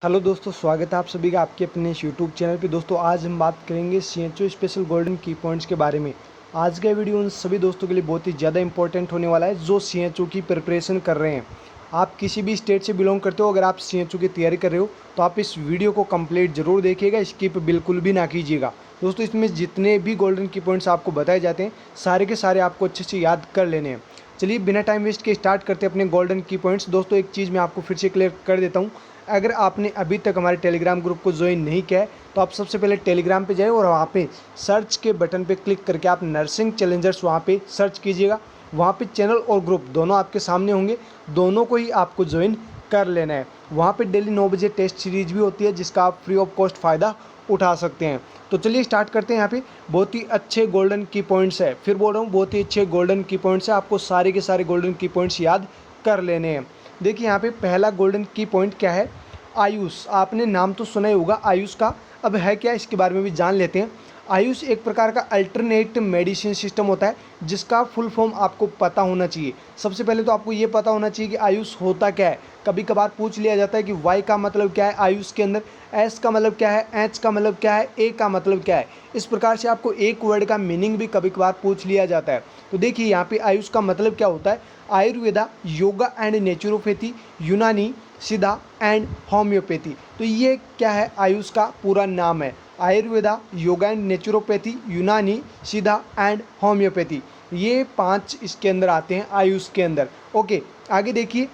Hello दोस्तों, स्वागत है आप सभी का आपके अपने इस यूट्यूब चैनल पे। दोस्तों आज हम बात करेंगे सीएचओ स्पेशल गोल्डन की पॉइंट्स के बारे में। आज का वीडियो उन सभी दोस्तों के लिए बहुत ही ज़्यादा इंपॉर्टेंट होने वाला है जो सीएचओ की प्रिपरेशन कर रहे हैं। आप किसी भी स्टेट से बिलोंग करते हो, अगर आप सीएचओ की तैयारी कर रहे हो तो आप इस वीडियो को कंप्लीट जरूर देखिएगा, स्किप बिल्कुल भी ना कीजिएगा। दोस्तों इसमें जितने भी गोल्डन की पॉइंट्स आपको बताए जाते हैं सारे के सारे आपको अच्छे से याद कर लेने हैं। चलिए बिना टाइम वेस्ट के स्टार्ट करते हैं अपने गोल्डन की पॉइंट्स। दोस्तों एक चीज़ मैं आपको फिर से क्लियर कर देता हूँ, अगर आपने अभी तक हमारे टेलीग्राम ग्रुप को ज्वाइन नहीं किया है तो आप सबसे पहले टेलीग्राम पे जाएं और वहाँ पे सर्च के बटन पे क्लिक करके आप नर्सिंग चैलेंजर्स वहाँ पे सर्च कीजिएगा। वहाँ पे चैनल और ग्रुप दोनों आपके सामने होंगे, दोनों को ही आपको ज्वाइन कर लेना है। वहाँ पे डेली 9 बजे टेस्ट सीरीज भी होती है जिसका आप फ्री ऑफ कॉस्ट फ़ायदा उठा सकते हैं। तो चलिए स्टार्ट करते हैं। यहाँ पे बहुत ही अच्छे गोल्डन की पॉइंट्स है, फिर बोल रहा हूँ बहुत ही अच्छे गोल्डन की पॉइंट्स है, आपको सारे के सारे गोल्डन की पॉइंट्स याद कर लेने हैं। देखिए यहाँ पे पहला गोल्डन की पॉइंट क्या है, आयुष। आपने नाम तो सुना ही होगा आयुष का, अब है क्या इसके बारे में भी जान लेते हैं। आयुष एक प्रकार का अल्टरनेट मेडिसिन सिस्टम होता है जिसका फुल फॉर्म आपको पता होना चाहिए। सबसे पहले तो आपको ये पता होना चाहिए कि आयुष होता क्या है। कभी कभार पूछ लिया जाता है कि वाई का मतलब क्या है आयुष के अंदर, एस का मतलब क्या है, एच का मतलब क्या है, ए का मतलब क्या है। इस प्रकार से आपको एक वर्ड का मीनिंग भी कभी कभार पूछ लिया जाता है। तो देखिए यहाँ पे आयुष का मतलब क्या होता है, आयुर्वेदा, योगा एंड नेचुरोपैथी, यूनानी, सिद्धा एंड होम्योपैथी। तो ये क्या है, आयुष का पूरा नाम है। आयुर्वेदा, योगा एंड नेचुरोपैथी, यूनानी, सिद्धा एंड होम्योपैथी, ये 5 इसके अंदर आते हैं आयुष के अंदर। ओके आगे देखिए,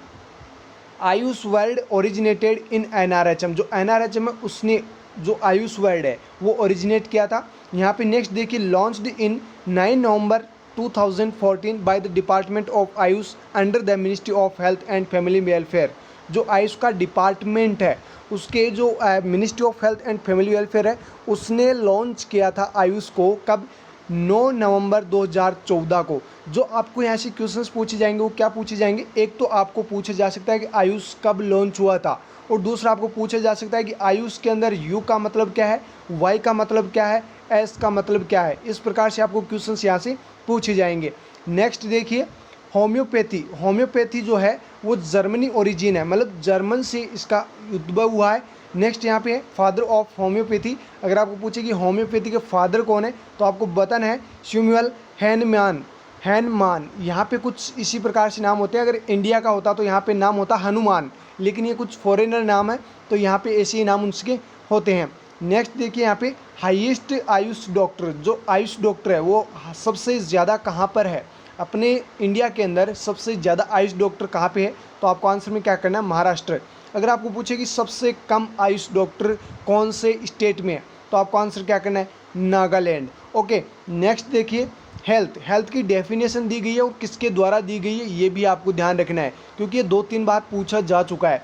Ayush word originated in NRHM. जो एनआरएचएम है उसने जो आयुष वर्ड है वो ओरिजिनेट किया था। यहाँ पे नेक्स्ट देखिए, launched in 9 November 2014 by the department of Ayush under the ministry of health and family welfare. जो आयुष का डिपार्टमेंट है उसके जो ministry of health and family welfare है उसने लॉन्च किया था आयुष को। कब? 9 नवंबर 2014 को। जो आपको यहाँ से क्वेश्चंस पूछे जाएंगे वो क्या पूछे जाएंगे, एक तो आपको पूछा जा सकता है कि आयुष कब लॉन्च हुआ था, और दूसरा आपको पूछा जा सकता है कि आयुष के अंदर यू का मतलब क्या है, वाई का मतलब क्या है, एस का मतलब क्या है। इस प्रकार से आपको क्वेश्चंस यहाँ से पूछे जाएंगे। नेक्स्ट देखिए, होम्योपैथी। होम्योपैथी जो है वो जर्मनी ओरिजिन है, मतलब जर्मन से इसका उद्भव हुआ है। नेक्स्ट यहाँ पे फादर ऑफ होम्योपैथी। अगर आपको पूछे कि होम्योपैथी के फादर कौन है तो आपको बताना है सैमुअल हैनमान। हैनमान यहाँ पे कुछ इसी प्रकार से नाम होते हैं। अगर इंडिया का होता तो यहाँ पे नाम होता हनुमान, लेकिन ये कुछ फॉरेनर नाम है तो यहाँ पे ऐसे ही नाम उसके होते हैं। नेक्स्ट देखिए यहाँ पे हाईएस्ट आयुष डॉक्टर। जो आयुष डॉक्टर है वो सबसे ज़्यादा कहाँ पर है, अपने इंडिया के अंदर सबसे ज़्यादा आयुष डॉक्टर कहाँ पे है, तो आपको आंसर में क्या करना है, महाराष्ट्र। अगर आपको पूछे कि सबसे कम आयुष डॉक्टर कौन से स्टेट में है तो आपको आंसर क्या करना है, नागालैंड। ओके नेक्स्ट देखिए, हेल्थ। हेल्थ की डेफिनेशन दी गई है और किसके द्वारा दी गई है ये भी आपको ध्यान रखना है क्योंकि ये 2-3 बार पूछा जा चुका है।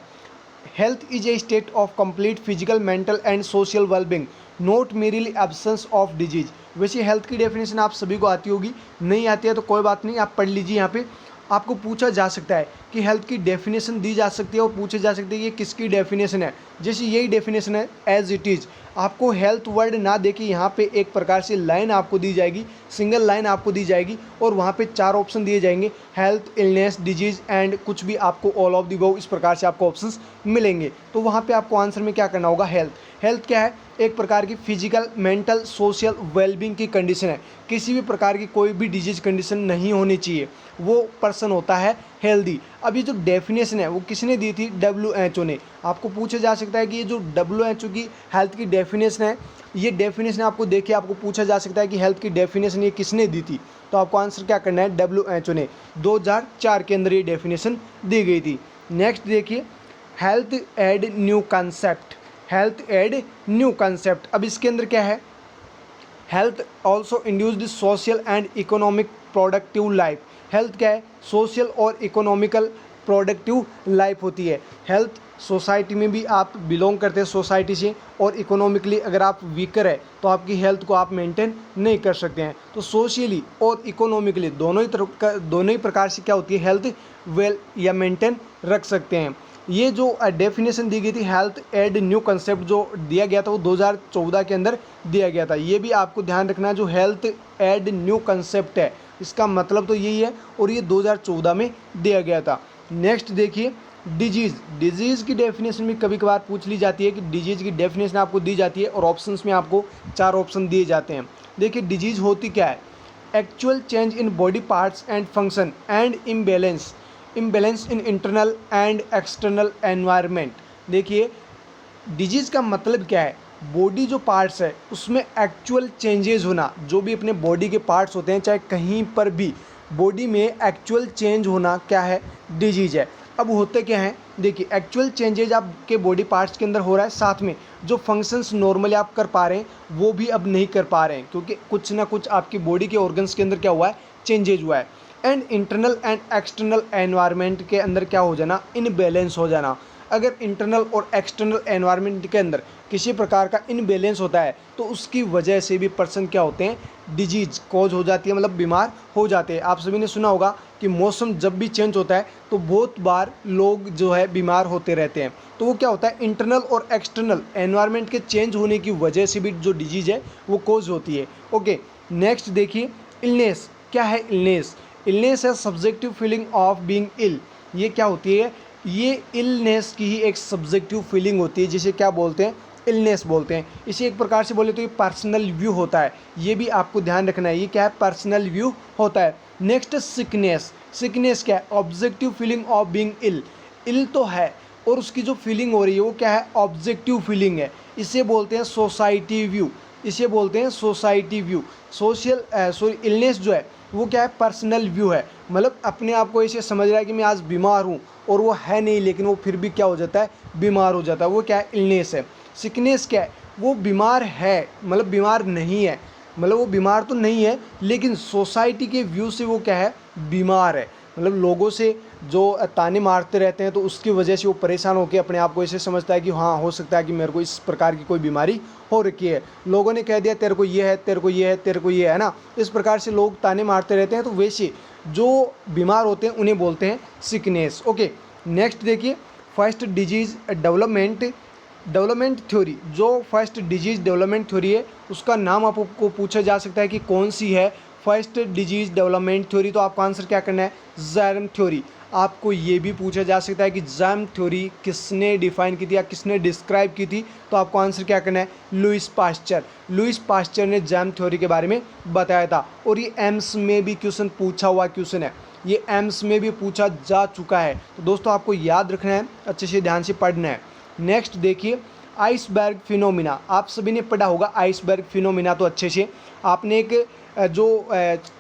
Health is a state of complete physical, mental and social wellbeing, not merrily absence of disease. वैसे हेल्थ की डेफिनेशन आप सभी को आती होगी, नहीं आती है तो कोई बात नहीं, आप पढ़ लीजिए। यहाँ पे आपको पूछा जा सकता है कि हेल्थ की डेफिनेशन दी जा सकती है और पूछे जा सकते हैं ये किसकी डेफिनेशन है। जैसे यही डेफिनेशन है एज इट इज़। आपको हेल्थ वर्ड ना देके यहाँ पे एक प्रकार से लाइन आपको दी जाएगी, सिंगल लाइन आपको दी जाएगी और वहाँ पे 4 ऑप्शन दिए जाएंगे, हेल्थ, इलनेस, डिजीज एंड कुछ भी आपको ऑल ऑफ दी अबव, इस प्रकार से आपको ऑप्शंस मिलेंगे। तो वहाँ पे आपको आंसर में क्या करना होगा, हेल्थ। हेल्थ क्या है, एक प्रकार की फिजिकल, मेंटल, सोशल वेलबींग की कंडीशन है। किसी भी प्रकार की कोई भी डिजीज कंडीशन नहीं होनी चाहिए, वो पर्सन होता है हेल्दी। अब ये जो डेफिनेशन है वो किसने दी थी, WHO ने। आपको पूछा जा सकता है कि ये जो WHO की हेल्थ की डेफिनेशन है, ये डेफिनेशन आपको देखे आपको पूछा जा सकता है कि हेल्थ की डेफिनेशन ये किसने दी थी, तो आपको आंसर क्या करना है, WHO ने। 2004 के अंदर ये डेफिनेशन दी गई थी। नेक्स्ट देखिए, health and new concept. Health and new concept, अब इसके अंदर क्या है, health also induced social and economic productive life. Health क्या है, सोशल और इकोनॉमिकल प्रोडक्टिव लाइफ होती है। हेल्थ सोसाइटी में भी आप बिलोंग करते हैं सोसाइटी से, और इकोनॉमिकली अगर आप वीकर है तो आपकी हेल्थ को आप मेंटेन नहीं कर सकते हैं। तो सोशली और इकोनॉमिकली दोनों ही प्रकार से क्या होती है, हेल्थ वेल या मेंटेन रख सकते हैं। ये जो डेफिनेशन दी गई थी, हेल्थ एड न्यू कंसेप्ट जो दिया गया था वो 2014 के अंदर दिया गया था। ये भी आपको ध्यान रखना है, जो हेल्थ एड न्यू कंसेप्ट है इसका मतलब तो यही है, और ये 2014 में दिया गया था। नेक्स्ट देखिए, डिजीज़ की डेफिनेशन भी कभी कभार पूछ ली जाती है कि डिजीज़ की डेफिनेशन आपको दी जाती है और ऑप्शंस में आपको 4 ऑप्शन दिए जाते हैं। देखिए डिजीज़ होती क्या है? Actual change in body parts and function and imbalance in internal and external environment. देखिए डिजीज़ का मतलब क्या है? बॉडी जो पार्ट्स है उसमें एक्चुअल चेंजेस होना, जो भी अपने बॉडी के पार्ट्स होते हैं चाहे कहीं पर भी बॉडी में एक्चुअल चेंज होना क्या है? डिजीज़ है। अब होते क्या हैं? देखिए एक्चुअल चेंजेज आपके बॉडी पार्ट्स के अंदर हो रहा है, साथ में जो फंक्शंस नॉर्मली आप कर पा रहे हैं वो भी अब नहीं कर पा रहे हैं, क्योंकि कुछ ना कुछ आपकी बॉडी के ऑर्गन्स के अंदर क्या हुआ है? चेंजेज हुआ है। And internal and external environment के अंदर क्या हो जाना? इनबैलेंस हो जाना। अगर इंटरनल और एक्सटर्नल एनवायरनमेंट के अंदर किसी प्रकार का इनबैलेंस होता है तो उसकी वजह से भी पर्सन क्या होते हैं? डिजीज कॉज हो जाती है, मतलब बीमार हो जाते हैं। आप सभी ने सुना होगा कि मौसम जब भी चेंज होता है तो बहुत बार लोग जो है बीमार होते रहते हैं। तो वो क्या होता है? इंटरनल और एक्सटर्नल एनवायरनमेंट के चेंज होने की वजह से भी जो डिजीज है वो कॉज होती है। ओके, नेक्स्ट देखिए इलनेस। क्या है इलनेस? इलनेस है सब्जेक्टिव फीलिंग ऑफ बीइंग इल। ये क्या होती है? ये इलनेस की ही एक सब्जेक्टिव फीलिंग होती है, जिसे क्या बोलते हैं? इलनेस बोलते हैं। इसे एक प्रकार से बोले तो ये पर्सनल व्यू होता है। ये भी आपको ध्यान रखना है, ये क्या है? पर्सनल व्यू होता है। Next sickness. सिकनेस क्या है? ऑब्जेक्टिव फीलिंग ऑफ बीइंग इल। इल तो है और उसकी जो फीलिंग हो रही है वो क्या है? ऑब्जेक्टिव फीलिंग है। इसे बोलते हैं सोसाइटी व्यू। इसे बोलते हैं सोसाइटी व्यू। सॉरी इलनेस जो है वो क्या है? पर्सनल व्यू है। मतलब अपने आप को ऐसे समझ रहा है कि मैं आज बीमार हूँ और वो है नहीं, लेकिन वो फिर भी क्या हो जाता है? बीमार हो जाता है। वो क्या है? इलनेस है। सिकनेस क्या है? वो बीमार है, मतलब बीमार नहीं है, मतलब वो बीमार तो नहीं है लेकिन सोसाइटी के व्यू से वो क्या है? बीमार है। मतलब लोगों से जो ताने मारते रहते हैं तो उसकी वजह से वो परेशान होकर अपने आप को ऐसे समझता है कि हाँ हो सकता है कि मेरे को इस प्रकार की कोई बीमारी हो रखी है। लोगों ने कह दिया तेरे को ये है, तेरे को ये है, तेरे को ये है ना। इस प्रकार से लोग ताने मारते रहते हैं, तो वैसे जो बीमार होते हैं उन्हें बोलते हैं सिकनेस। ओके, नेक्स्ट देखिए फर्स्ट डिजीज़ डेवलपमेंट थ्योरी। जो फर्स्ट डिजीज़ डेवलपमेंट थ्योरी है उसका नाम आपको पूछा जा सकता है कि कौन सी है? First disease development theory. तो आपको आंसर क्या करना है? जैरम थ्योरी। आपको ये भी पूछा जा सकता है कि जैम थ्योरी किसने डिफाइन की थी या किसने डिस्क्राइब की थी? तो आपको आंसर क्या करना है? Louis Pasteur. लुइस पास्चर ने जैम थ्योरी के बारे में बताया था और ये एम्स में भी क्वेश्चन पूछा हुआ क्वेश्चन है, ये एम्स में भी पूछा जा चुका है। तो दोस्तों आपको याद रखना है, अच्छे से ध्यान से पढ़ना है। नेक्स्ट देखिए आइसबर्ग फिनोमिना। आप सभी ने पढ़ा होगा आइसबर्ग फिनोमिना तो अच्छे से। आपने एक जो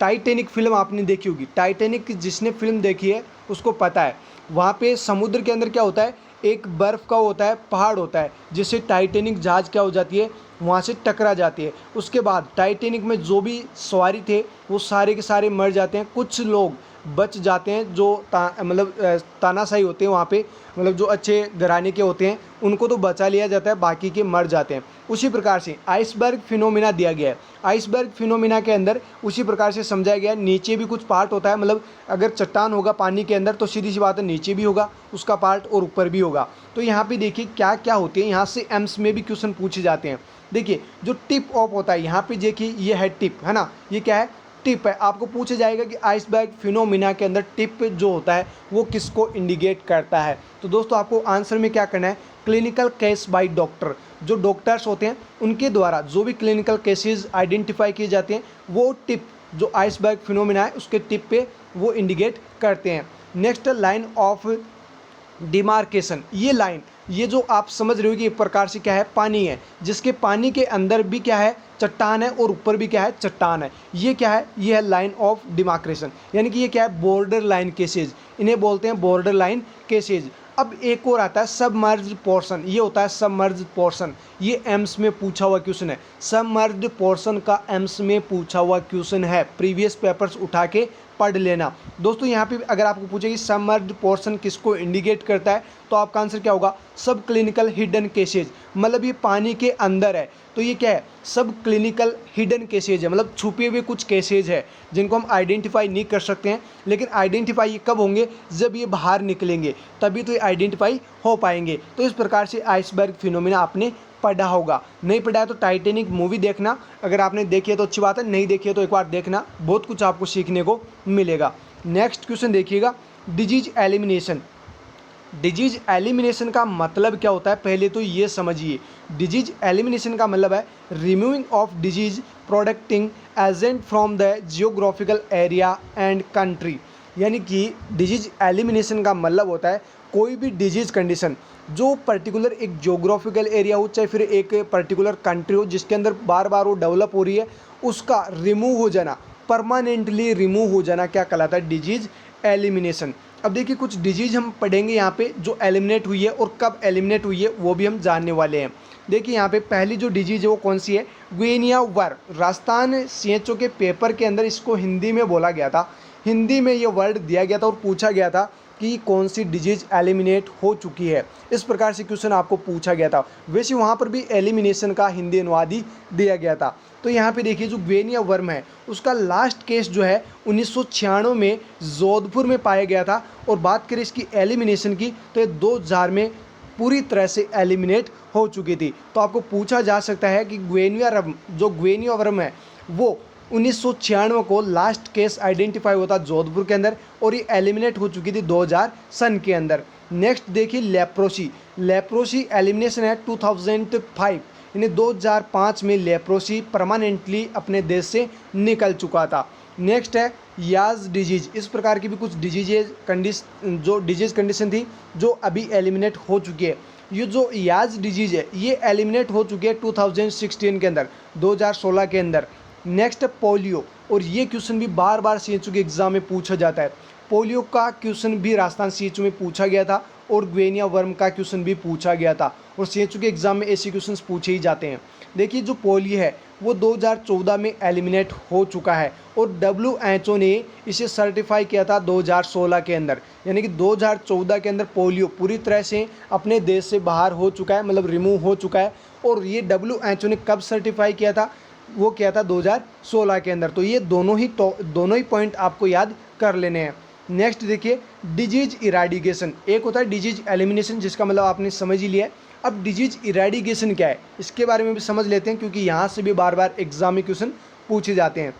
टाइटैनिक फिल्म आपने देखी होगी, टाइटैनिक जिसने फिल्म देखी है उसको पता है। वहाँ पे समुद्र के अंदर क्या होता है? एक बर्फ़ का होता है, पहाड़ होता है, जिससे टाइटैनिक जहाज़ क्या हो जाती है? वहाँ से टकरा जाती है। उसके बाद टाइटैनिक में जो भी सवारी थे वो सारे के सारे मर जाते हैं, कुछ लोग बच जाते हैं जो तानाशाही होते हैं वहाँ पे, मतलब जो अच्छे घराने के होते हैं उनको तो बचा लिया जाता है, बाकी के मर जाते हैं। उसी प्रकार से आइसबर्ग फिनोमिना दिया गया है। आइसबर्ग फिनोमिना के अंदर उसी प्रकार से समझाया गया है, नीचे भी कुछ पार्ट होता है, मतलब अगर चट्टान होगा पानी के अंदर तो सीधी सी बात है नीचे भी होगा उसका पार्ट और ऊपर भी होगा। तो यहाँ पे देखिए क्या क्या होती है, यहाँ से एम्स में भी क्वेश्चन पूछे जाते हैं। देखिए जो टिप ऑफ होता है, यहाँ पे देखिए ये है टिप, है ना, ये क्या है? टिप है। आपको पूछा जाएगा कि आइसबर्ग फिनोमिना के अंदर टिप जो होता है वो किसको इंडिकेट करता है? तो दोस्तों आपको आंसर में क्या करना है? Clinical case by doctor. जो डॉक्टर्स होते हैं उनके द्वारा जो भी क्लिनिकल केसेस आइडेंटिफाई किए जाते हैं वो टिप जो आइसबर्ग फिनोमिना है उसके टिप पे वो इंडिकेट करते हैं। Next line of demarcation. ये लाइन, ये जो आप समझ रहे हो कि एक प्रकार से क्या है? पानी है, जिसके पानी के अंदर भी क्या है? चट्टान है और ऊपर भी क्या है? चट्टान है। ये क्या है? ये है लाइन ऑफ डिमार्केशन, यानी कि ये क्या है? बॉर्डर लाइन केसेज, इन्हें बोलते हैं बॉर्डर लाइन केसेज। अब एक और आता है सबमर्ज्ड पोर्शन। ये होता है सबमर्ज्ड पोर्शन, ये एम्स में पूछा हुआ क्वेश्चन है। सबमर्ज्ड पोर्शन का एम्स में पूछा हुआ क्वेश्चन है, प्रीवियस पेपर्स उठा के पढ़ लेना। दोस्तों यहाँ पे अगर आपको पूछे कि सबमर्ज्ड पोर्शन किसको इंडिकेट करता है तो आपका आंसर क्या होगा? सब क्लिनिकल हिडन केसेज, मतलब ये पानी के अंदर है तो ये क्या है? सब क्लिनिकल हिडन केसेज है, मतलब छुपे हुए कुछ केसेज है जिनको हम आइडेंटिफाई नहीं कर सकते हैं, लेकिन आइडेंटिफाई कब होंगे? जब ये बाहर निकलेंगे तभी तो ये आइडेंटिफाई हो पाएंगे। तो इस प्रकार से आइसबर्ग फिनोमिना आपने पढ़ा होगा। नहीं पढ़ा है तो टाइटैनिक मूवी देखना, अगर आपने देखी है तो अच्छी बात है, नहीं देखी है तो एक बार देखना, बहुत कुछ आपको सीखने को मिलेगा। नेक्स्ट क्वेश्चन देखिएगा डिजीज एलिमिनेशन। डिजीज एलिमिनेशन का मतलब क्या होता है, पहले तो ये समझिए। डिजीज एलिमिनेशन का मतलब है removing of disease प्रोडक्टिंग agent from the geographical area and country. यानी कि डिजीज एलिमिनेशन का मतलब होता है कोई भी डिजीज कंडीशन जो पर्टिकुलर एक जियोग्राफिकल एरिया हो, चाहे फिर एक पर्टिकुलर कंट्री हो, जिसके अंदर बार बार वो डेवलप हो रही है, उसका रिमूव हो जाना, परमानेंटली रिमूव हो जाना क्या कहलाता है, डिजीज एलिमिनेशन। अब देखिए कुछ डिजीज हम पढ़ेंगे यहाँ पे जो एलिमिनेट हुई है और कब एलिमिनेट हुई है वो भी हम जानने वाले हैं। देखिए यहाँ पे पहली जो डिजीज है वो कौन सी है, गुइनिया वर्म। राजस्थान सीएचओ के पेपर के अंदर इसको हिंदी में बोला गया था, हिंदी में ये वर्ड दिया गया था और पूछा गया था कि कौन सी डिजीज एलिमिनेट हो चुकी है। इस प्रकार से क्वेश्चन आपको पूछा गया था। वैसे वहाँ पर भी एलिमिनेशन का हिंदी अनुवाद ही दिया गया था। तो यहाँ पे देखिए जो गुइनिया वर्म है उसका लास्ट केस जो है 1996 में जोधपुर में पाया गया था। और बात करें इसकी एलिमिनेशन की तो ये 2000 में पूरी तरह से एलिमिनेट हो चुकी थी। तो आपको पूछा जा सकता है कि गुइनिया वर्म है वो 1996 को लास्ट केस आइडेंटिफाई होता जोधपुर के अंदर और ये एलिमिनेट हो चुकी थी 2000 सन के अंदर। नेक्स्ट देखिए लेप्रोसी एलिमिनेशन है 2005, यानी 2005 में लेप्रोसी परमानेंटली अपने देश से निकल चुका था। नेक्स्ट है याज डिजीज। इस प्रकार की भी कुछ डिजीज कंडीशन थी जो अभी एलिमिनेट हो चुकी है। ये जो याज डिजीज है ये एलिमिनेट हो चुकी है 2016 के अंदर, 2016 के अंदर। नेक्स्ट है पोलियो, और ये क्वेश्चन भी बार बार सीएचओ के एग्जाम में पूछा जाता है। पोलियो का क्वेश्चन भी राजस्थान सीएचओ में पूछा गया था और गुइनिया वर्म का क्वेश्चन भी पूछा गया था, और सीएचओ के एग्जाम में ऐसे क्वेश्चंस पूछे ही जाते हैं। देखिए जो पोलियो है वो 2014 में एलिमिनेट हो चुका है और WHO ने इसे सर्टिफाई किया था 2016 के अंदर, यानी कि 2014 के अंदर पोलियो पूरी तरह से अपने देश से बाहर हो चुका है, मतलब रिमूव हो चुका है। और ये WHO ने कब सर्टिफाई किया था, वो किया था 2016 के अंदर। तो ये दोनों ही पॉइंट आपको याद कर लेने हैं। नेक्स्ट देखिए डिजीज इराडिकेशन। एक होता है डिजीज एलिमिनेशन जिसका मतलब आपने समझ ही लिया है। अब डिजीज इराडिकेशन क्या है इसके बारे में भी समझ लेते हैं, क्योंकि यहाँ से भी बार बार एग्जाम में क्वेश्चन पूछे जाते हैं।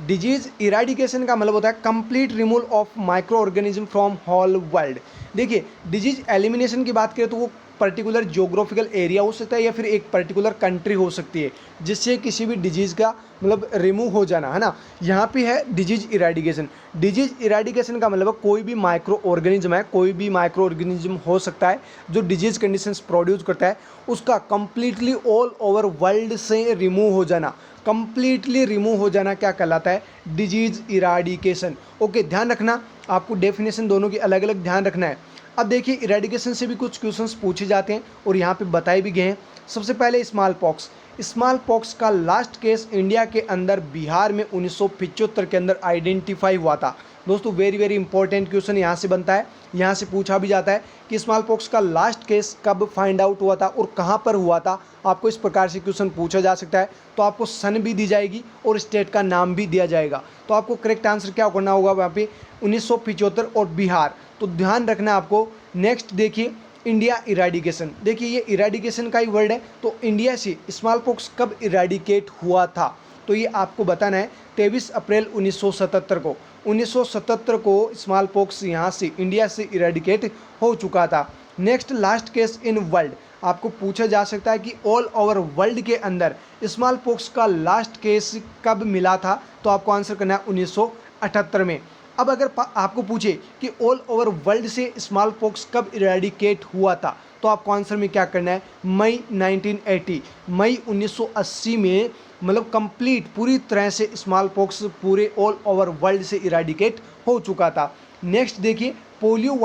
डिजीज इराडिकेशन का मतलब होता है complete removal of micro organism from whole world. देखिए डिजीज एलिमिनेशन की बात करें तो वो पर्टिकुलर जियोग्राफिकल एरिया हो सकता है या फिर एक पर्टिकुलर कंट्री हो सकती है जिससे किसी भी डिजीज़ का मतलब रिमूव हो जाना, है ना। यहाँ पे है डिजीज इराडिकेशन। डिजीज इराडिकेशन का मतलब कोई भी माइक्रो ऑर्गेनिज्म है, कोई भी माइक्रो ऑर्गेनिज्म हो सकता है जो डिजीज कंडीशंस प्रोड्यूस करता है, उसका कंप्लीटली ऑल ओवर वर्ल्ड से रिमूव हो जाना, कंप्लीटली रिमूव हो जाना क्या कहलाता है, डिजीज इराडिकेशन। ओके, ध्यान रखना, आपको डेफिनेशन दोनों की अलग अलग ध्यान रखना है। अब देखिए इरेडिकेशन से भी कुछ क्वेश्चंस पूछे जाते हैं और यहाँ पे बताए भी गए हैं। सबसे पहले स्मॉल पॉक्स का लास्ट केस इंडिया के अंदर बिहार में 1975 के अंदर आइडेंटिफाई हुआ था। दोस्तों वेरी वेरी इंपॉर्टेंट क्वेश्चन यहाँ से बनता है, यहाँ से पूछा भी जाता है कि स्मॉल पॉक्स का लास्ट केस कब फाइंड आउट हुआ था और कहाँ पर हुआ था। आपको इस प्रकार से क्वेश्चन पूछा जा सकता है। तो आपको सन भी दी जाएगी और स्टेट का नाम भी दिया जाएगा। तो आपको करेक्ट आंसर क्या करना होगा वहाँ पे 1975 और बिहार, तो ध्यान रखना आपको। नेक्स्ट देखिए इंडिया इराडिकेशन। देखिए ये इराडिकेशन का ही वर्ड है, तो इंडिया से स्मॉल पॉक्स कब इराडिकेट हुआ था, तो ये आपको बताना है 23 अप्रैल 1977 को। 1977 को स्मॉल पॉक्स यहाँ से इंडिया से इराडिकेट हो चुका था। Next last case in world, आपको पूछा जा सकता है कि ऑल ओवर वर्ल्ड के अंदर स्मॉल पॉक्स का लास्ट केस कब मिला था, तो आपको आंसर करना है 1978 में। अब अगर आपको पूछे कि ऑल ओवर वर्ल्ड से स्मॉल पॉक्स कब इरेडिकेट हुआ था, तो आपको आंसर में क्या करना है, मई 1980, मई 1980 में मतलब कंप्लीट पूरी तरह से स्मॉल पॉक्स पूरे ऑल ओवर वर्ल्ड से इरेडिकेट हो चुका था। नेक्स्ट देखिए पोलियो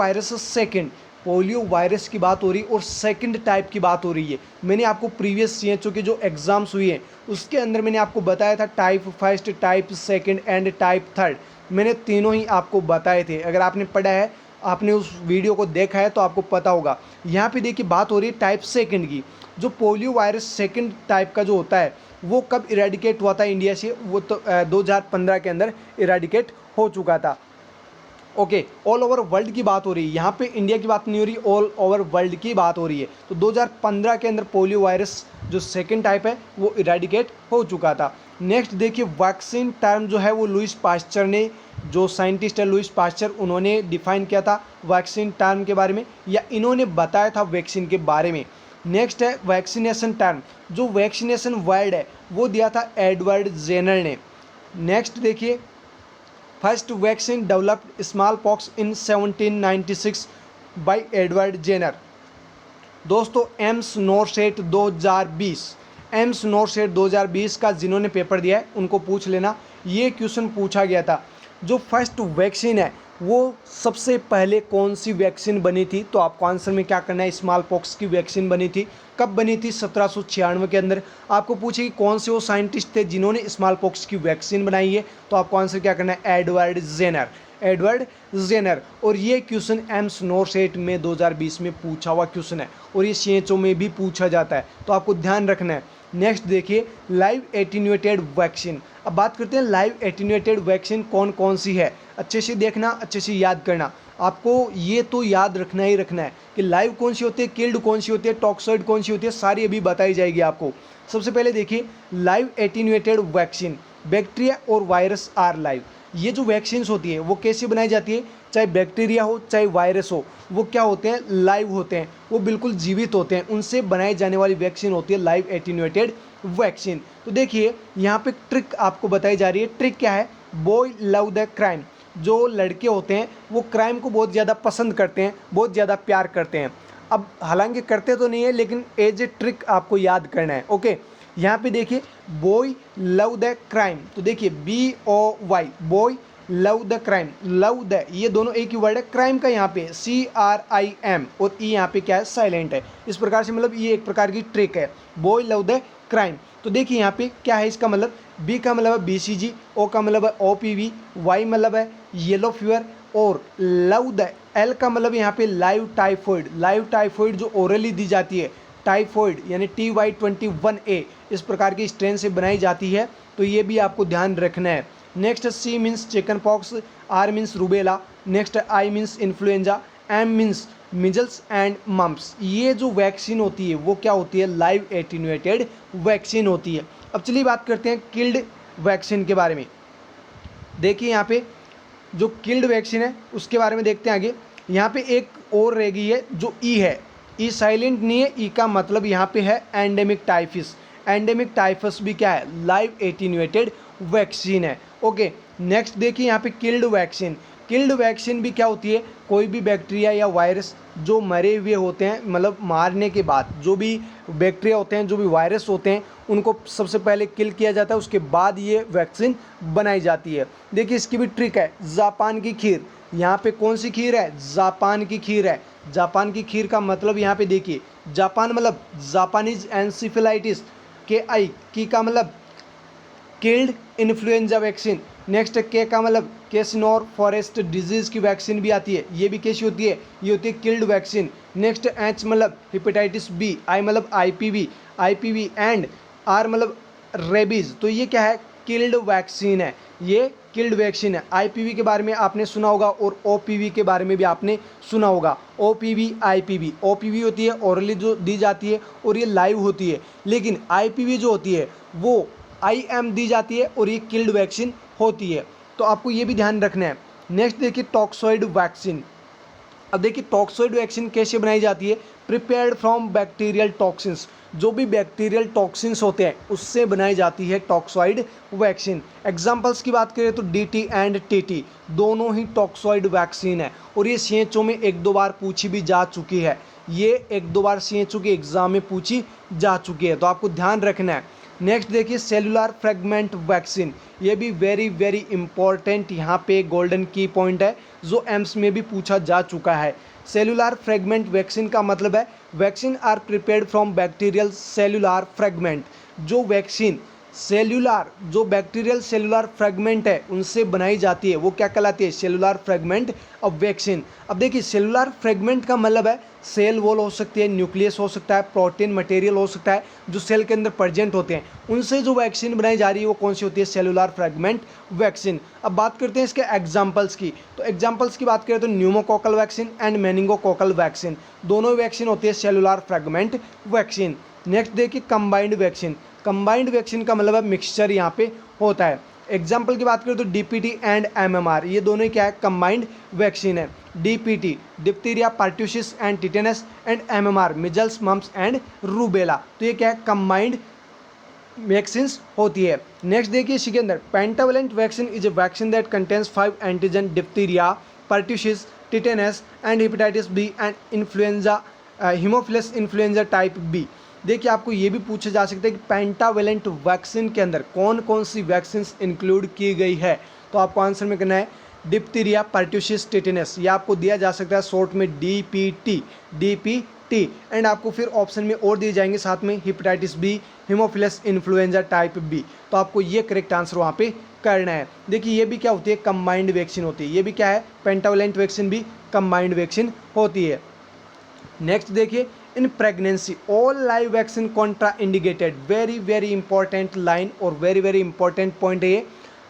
वायरस की बात हो रही और सेकंड टाइप की बात हो रही है। मैंने आपको प्रीवियस सीएचओ के जो एग्जाम्स हुए हैं उसके अंदर मैंने आपको बताया था type first, type second and type third, मैंने तीनों ही आपको बताए थे। अगर आपने पढ़ा है, आपने उस वीडियो को देखा है तो आपको पता होगा। यहाँ पे देखिए बात हो रही है टाइप सेकंड की। जो पोलियो वायरस सेकंड टाइप का जो होता है वो कब इरेडिकेट हुआ था इंडिया से, वो तो 2015 के अंदर इरेडिकेट हो चुका था। ओके, ऑल ओवर वर्ल्ड की बात हो रही है, यहाँ पे इंडिया की बात नहीं हो रही, ऑल ओवर वर्ल्ड की बात हो रही है। तो 2015 के अंदर पोलियो वायरस जो सेकंड टाइप है वो इरेडिकेट हो चुका था। नेक्स्ट देखिए वैक्सीन टर्म जो है वो लुइस पास्चर ने जो साइंटिस्ट है लुइस पास्चर, उन्होंने डिफाइन किया था वैक्सीन टर्म के बारे में, या इन्होंने बताया था वैक्सीन के बारे में। नेक्स्ट है वैक्सीनेशन टर्म, जो वैक्सीनेशन वर्ड है वो दिया था एडवर्ड जेनर ने। नेक्स्ट देखिए, first vaccine developed smallpox in 1796 by Edward Jenner. दोस्तों एम्स नॉरसेट 2020, एम्स नॉरसेट 2020 का जिन्होंने पेपर दिया है उनको पूछ लेना, ये क्वेश्चन पूछा गया था। जो फर्स्ट वैक्सीन है वो सबसे पहले कौन सी वैक्सीन बनी थी, तो आपको आंसर में क्या करना है, स्मॉल पॉक्स की वैक्सीन बनी थी। कब बनी थी, 1796 के अंदर। आपको पूछे कि कौन से वो साइंटिस्ट थे जिन्होंने स्मॉल पॉक्स की वैक्सीन बनाई है, तो आपको आंसर क्या करना है, एडवर्ड जेनर, एडवर्ड जेनर। और ये क्वेश्चन एम्स नॉरसेट में 2020 में पूछा हुआ क्वेश्चन है, और ये सीएचओ में भी पूछा जाता है, तो आपको ध्यान रखना है। नेक्स्ट देखिए, लाइव एटीन्यूएटेड वैक्सीन। अब बात करते हैं लाइव एटीन्यूएटेड वैक्सीन कौन कौन सी है, अच्छे से देखना, अच्छे से याद करना। आपको ये तो याद रखना ही रखना है कि लाइव कौन सी होती है, किल्ड कौन सी होती है, टॉक्सॉइड कौन सी होती है, सारी अभी बताई जाएगी आपको। सबसे पहले देखिए, लाइव एटीन्यूएटेड वैक्सीन, बैक्टीरिया और वायरस आर लाइव। ये जो वैक्सीन होती है वो कैसे बनाई जाती है, चाहे बैक्टीरिया हो चाहे वायरस हो, वो क्या होते हैं, लाइव होते हैं, वो बिल्कुल जीवित होते हैं, उनसे बनाई जाने वाली वैक्सीन होती है लाइव एटीन्यूएटेड वैक्सीन। तो देखिए यहाँ पे ट्रिक आपको बताई जा रही है। ट्रिक क्या है, बॉय लव द क्राइम। जो लड़के होते हैं वो क्राइम को बहुत ज़्यादा पसंद करते हैं, बहुत ज़्यादा प्यार करते हैं। अब हालांकि करते तो नहीं है, लेकिन एज ए ट्रिक आपको याद करना है। ओके, यहाँ पे देखिए, बॉय लव द क्राइम, तो देखिए BOY, boy love the crime, love the ये दोनों एक ही वर्ड है, क्राइम का यहाँ पे CRIM, और ई यहाँ पे क्या है, साइलेंट है। इस प्रकार से मतलब ये एक प्रकार की ट्रिक है, बॉय लव द क्राइम। तो देखिए यहाँ पे क्या है इसका मतलब, B का मतलब है BCG, O का मतलब है OPV, Y मतलब है येलो फीवर, और लव द L का मतलब यहाँ पे लाइव टाइफॉइड। लाइव टाइफॉइड जो ओरली दी जाती है, टाइफॉइड यानी TY21A, इस प्रकार की स्ट्रेन से बनाई जाती है, तो ये भी आपको ध्यान रखना है। Next C means chicken pox, R means rubella, next I means influenza, M means measles and mumps. ये जो वैक्सीन होती है वो क्या होती है, लाइव एटीन्यूएटेड वैक्सीन होती है। अब चलिए बात करते हैं किल्ड वैक्सीन के बारे में। देखिए यहाँ पे जो किल्ड वैक्सीन है उसके बारे में देखते हैं आगे। यहाँ पे एक और रह गई है जो ई है, ई साइलेंट नहीं है, ई का मतलब यहाँ पे है एंडेमिक टाइफस। एंडेमिक टाइफस भी क्या है, लाइव एटीन्यूएटेड वैक्सीन है। ओके, नेक्स्ट देखिए यहाँ पे किल्ड वैक्सीन। किल्ड वैक्सीन भी क्या होती है, कोई भी बैक्टीरिया या वायरस जो मरे हुए होते हैं, मतलब मारने के बाद जो भी बैक्टीरिया होते हैं, जो भी वायरस होते हैं, उनको सबसे पहले किल किया जाता है, उसके बाद ये वैक्सीन बनाई जाती है। देखिए इसकी भी ट्रिक है, जापान की खीर। यहाँ पे कौन सी खीर है, जापान की खीर है। जापान की खीर का मतलब यहाँ पे देखिए, जापान मतलब जापानीज एनसीफेलाइटिस, KI की का मतलब किल्ड इन्फ्लुएंजा वैक्सीन। नेक्स्ट के का मतलब केसिनोर फॉरेस्ट डिजीज की वैक्सीन भी आती है, ये भी कैसी होती है, ये होती है किल्ड वैक्सीन। नेक्स्ट H मतलब हेपेटाइटिस B, I मतलब IPV एंड R मतलब रेबीज, तो ये क्या है, किल्ड वैक्सीन है, ये किल्ड वैक्सीन है। IPV के बारे में आपने सुना होगा और OPV के बारे में भी आपने सुना होगा। OPV IPV, OPV होती है ओरली जो दी जाती है और ये लाइव होती है, लेकिन IPV जो होती है वो IM दी जाती है और ये किल्ड वैक्सीन होती है, तो आपको ये भी ध्यान रखना है। नेक्स्ट देखिए टॉक्सॉइड वैक्सीन। अब देखिए टॉक्सॉइड वैक्सीन कैसे बनाई जाती है, प्रिपेयर्ड फ्रॉम बैक्टीरियल टॉक्सिन्स। जो भी बैक्टीरियल टॉक्सिन्स होते हैं उससे बनाई जाती है टॉक्सॉइड वैक्सीन। एग्जांपल्स की बात करें तो DT एंड TT दोनों ही टॉक्सॉइड वैक्सीन है, और ये CHO में एक दो बार पूछी भी जा चुकी है, ये एक दो बार CHO के एग्जाम में पूछी जा चुकी है, तो आपको ध्यान रखना है। नेक्स्ट देखिए सेलुलर फ्रेगमेंट वैक्सीन, ये भी वेरी इंपॉर्टेंट यहाँ पे गोल्डन की पॉइंट है, जो एम्स में भी पूछा जा चुका है। सेलुलर फ्रेगमेंट वैक्सीन का मतलब है vaccine are prepared from bacterial cellular fragment. जो वैक्सीन सेल्यूलर, जो बैक्टीरियल सेलुलर फ्रेगमेंट है उनसे बनाई जाती है वो क्या कहलाती है, सेलुलर फ्रेगमेंट ऑफ वैक्सीन। अब देखिए सेलुलर फ्रेगमेंट का मतलब है सेल वॉल हो सकती है, न्यूक्लियस हो सकता है, प्रोटीन मटेरियल हो सकता है, जो सेल के अंदर प्रेजेंट होते हैं, उनसे जो वैक्सीन बनाई जा रही है वो कौन सी होती है, सेलुलर फ्रेगमेंट वैक्सीन। अब बात करते हैं इसके एग्जाम्पल्स की, तो एग्जाम्पल्स की बात करें तो pneumococcal vaccine and meningococcal vaccine, दोनों वैक्सीन होती है सेलुलर फ्रेगमेंट वैक्सीन। नेक्स्ट देखिए कंबाइंड वैक्सीन। कंबाइंड वैक्सीन का मतलब है मिक्सचर यहाँ पे होता है। एग्जाम्पल की बात करें तो डीपीटी एंड एमएमआर, ये दोनों क्या है, कंबाइंड वैक्सीन है। DPT diphtheria, pertussis and tetanus, and MMR measles, mumps and rubella, तो ये क्या है, कंबाइंड वैक्सीन होती है। नेक्स्ट देखिए इसी के अंदर pentavalent vaccine is a vaccine that contains 5 antigen diphtheria, pertussis, tetanus and hepatitis B and influenza, haemophilus influenza type B. देखिए आपको ये भी पूछा जा सकता है कि पेंटावेलेंट वैक्सीन के अंदर कौन कौन सी वैक्सीन इंक्लूड की गई है, तो आपको आंसर में करना है डिप्थीरिया, पर्ट्यूसिस, टिटेनस, ये आपको दिया जा सकता है शॉर्ट में डीपीटी, डीपीटी। एंड आपको फिर ऑप्शन में और दिए जाएंगे साथ में hepatitis B, haemophilus influenza type B, तो आपको ये करेक्ट आंसर वहाँ पे करना है। देखिए ये भी क्या होती है, कंबाइंड वैक्सीन होती है, ये भी क्या है, पेंटावेलेंट वैक्सीन भी कंबाइंड वैक्सीन होती है। नेक्स्ट देखिए in pregnancy all live vaccine Contra indicated, very very important line और वेरी वेरी इंपॉर्टेंट पॉइंट है ये।